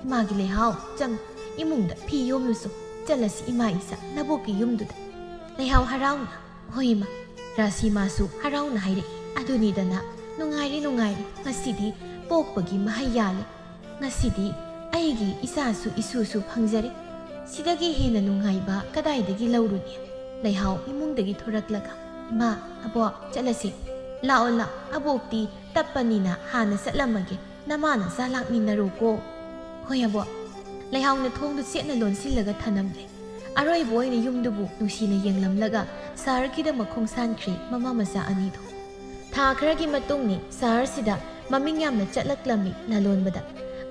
Speaker 1: imagi lehau chang imungda phi yomlusu chalasi ima isa naboki yumduda lehau harauna hoima rasi masu harauna haire aduni dana nungairi ngasidi pokpagi mahayale ngasidi ꯑꯩꯒꯤ ꯏꯆꯥꯁꯨ ꯏꯁꯨꯁꯨ ꯐꯪꯖꯔꯦ ꯁꯤꯗꯒꯤ ꯍꯦꯟꯅ ꯅꯨꯡꯉꯥꯏꯕ ꯀꯗꯥꯏꯗꯒꯤ ꯂꯧꯔꯨꯅꯤ ꯂꯩꯍꯥꯎ ꯏꯃꯨꯡꯗꯒꯤ ꯊꯣꯔꯛꯂꯒ ꯏꯃꯥ ꯑꯕꯣꯛ ꯆꯠꯂꯁꯤ ꯂꯥꯛꯑꯣ ꯑꯕꯣꯛꯇꯤ ꯇꯞꯄꯅꯤꯅ ꯍꯥꯟꯅ ꯆꯠꯂꯝꯃꯒꯦ ꯅꯃꯥꯅ ꯆꯥ ꯂꯥꯛꯃꯤꯟꯅꯔꯣꯀꯣ ꯍꯣꯏ ꯑꯕꯣꯛ ꯂꯩꯍꯥꯎꯅ ꯊꯣꯡꯗꯨ ꯆꯦꯠꯅ ꯂꯣꯟꯁꯤꯜꯂꯒ ꯊꯅꯝꯂꯦ ꯑꯔꯣꯏꯕ ꯑꯣꯏꯅ ꯌꯨꯝꯗꯨꯕꯨ ꯅꯨꯡꯁꯤꯅ ꯌꯦꯡꯂꯝꯂꯒ ꯁꯍꯔꯒꯤꯗꯃꯛ ꯈꯣꯡꯁꯥꯟꯈ꯭ꯔꯦ ꯃꯃꯥ ꯃꯆꯥ ꯑꯅꯤꯗꯣ ꯊꯥ ꯈꯔꯒꯤ ꯃꯇꯨꯡꯅꯤ ꯁꯍꯔꯁꯤꯗ ꯃꯃꯤꯡ ꯌꯥꯝꯅ ꯆꯠꯂꯛꯂꯝꯃꯤ ꯂꯂꯣꯟꯕꯗ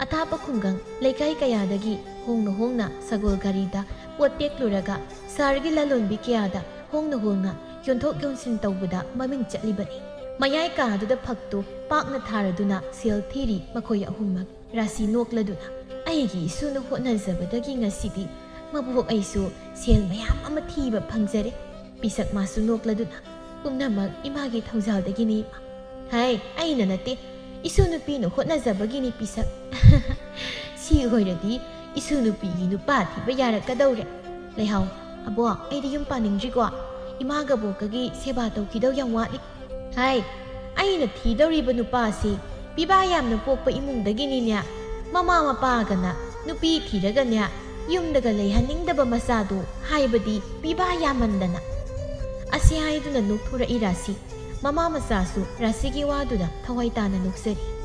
Speaker 1: ꯑꯊꯥꯞꯄ ꯈꯨꯡꯒꯪ ꯂꯩꯀꯥꯏ ꯀꯌꯥꯗꯒꯤ ꯍꯣꯡꯅ ꯁꯒꯣꯜ ꯒꯥꯔꯤꯗ ꯄꯣꯠ ꯇꯦꯛꯂꯨꯔꯒ ꯁꯍꯔꯒꯤ ꯂꯂꯣꯟꯕꯤ ꯀꯌꯥꯗ ꯍꯣꯡꯅ ꯍꯣꯡꯅ ꯌꯣꯟꯊꯣꯛ ꯌꯣꯟꯁꯤꯟ ꯇꯧꯕꯗ ꯃꯃꯤꯡ ꯆꯠꯂꯤꯕꯅꯤ꯫ ꯃꯌꯥꯏ ꯀꯥꯗꯨꯗ ꯐꯛꯇꯨ ꯄꯥꯛꯅ ꯊꯥꯔꯗꯨꯅ ꯁꯦꯜ ꯊꯤꯔꯤ ꯃꯈꯣꯏ ꯑꯍꯨꯝꯃꯛ꯫ ꯔꯥꯁꯤ ꯅꯣꯛꯂꯗꯨꯅ ꯑꯩꯒꯤ ꯏꯁꯨꯅ ꯍꯣꯠꯅꯖꯕꯗꯒꯤ ꯉꯁꯤꯗꯤ ꯃꯕꯣꯛ ꯑꯩꯁꯨ ꯁꯦꯜ ꯃꯌꯥꯝ ꯑꯃ ꯊꯤꯕ ꯐꯪꯖꯔꯦ꯫ ꯄꯤꯁꯛ ꯃꯥꯁꯨ ꯅꯣꯛꯂꯗꯨꯅ ꯄꯨꯝꯅꯃꯛ ꯏꯃꯥꯒꯤ ꯊꯧꯖꯥꯜꯗꯒꯤꯅꯤ ꯏꯃꯥ꯫ ꯍꯥꯏ ꯑꯩꯅ ꯅꯠꯇꯦ, ꯏꯁꯨ ꯅꯨꯄꯤꯅ ꯍꯣꯠꯅꯖꯕꯒꯤꯅꯤ ꯄꯤꯁꯛ꯫ ꯁꯤ ꯑꯣꯏꯔꯗꯤ ꯏꯁꯨ ꯅꯨꯄꯤꯒꯤ ꯅꯨꯄꯥ ꯊꯤꯕ ꯌꯥꯔꯛꯀꯗꯧꯔꯦ꯫ ꯂꯩꯍꯥꯎ ꯑꯕꯣꯛ ꯑꯩꯗꯤ ꯌꯨꯝ ꯄꯥꯅꯤꯡꯗ꯭ꯔꯤꯀꯣ, ꯏꯃꯥꯒ ꯕꯣꯛꯀꯒꯤ ꯁꯦꯕꯥ ꯇꯧꯈꯤꯗꯧ ꯌꯥꯝ ꯋꯥꯠꯂꯤ꯫ ꯍꯥꯏ ꯑꯩꯅ ꯊꯤꯗꯧꯔꯤꯕ ꯅꯨꯄꯥꯁꯤ ꯄꯤꯕꯥ ꯌꯥꯝꯅ ꯄꯣꯛꯄ ꯏꯃꯨꯡꯗꯒꯤꯅꯤꯅꯦ꯫ ꯃꯃꯥ ꯃꯄꯥꯒꯅ ꯅꯨꯄꯤ ꯊꯤꯔꯒꯅꯦ ꯌꯨꯝꯗꯒ ꯂꯩꯍꯟꯅꯤꯡꯗꯕ ꯃꯆꯥꯗꯨ, ꯍꯥꯏꯕꯗꯤ ꯄꯤꯕꯥ ꯌꯥꯝꯃꯟꯗꯅ꯫ ꯑꯁꯤ ꯍꯥꯏꯗꯨꯅ ꯅꯣꯛꯊꯣꯔꯛꯏ ꯔꯥꯁꯤ꯫ ꯃꯃꯥ ꯃꯆꯥꯁꯨ ꯔꯥꯁꯤꯒꯤ ꯋꯥꯗꯨꯗ ꯊꯋꯥꯏ ꯇꯥꯅ ꯅꯣꯛꯆꯔꯤ꯫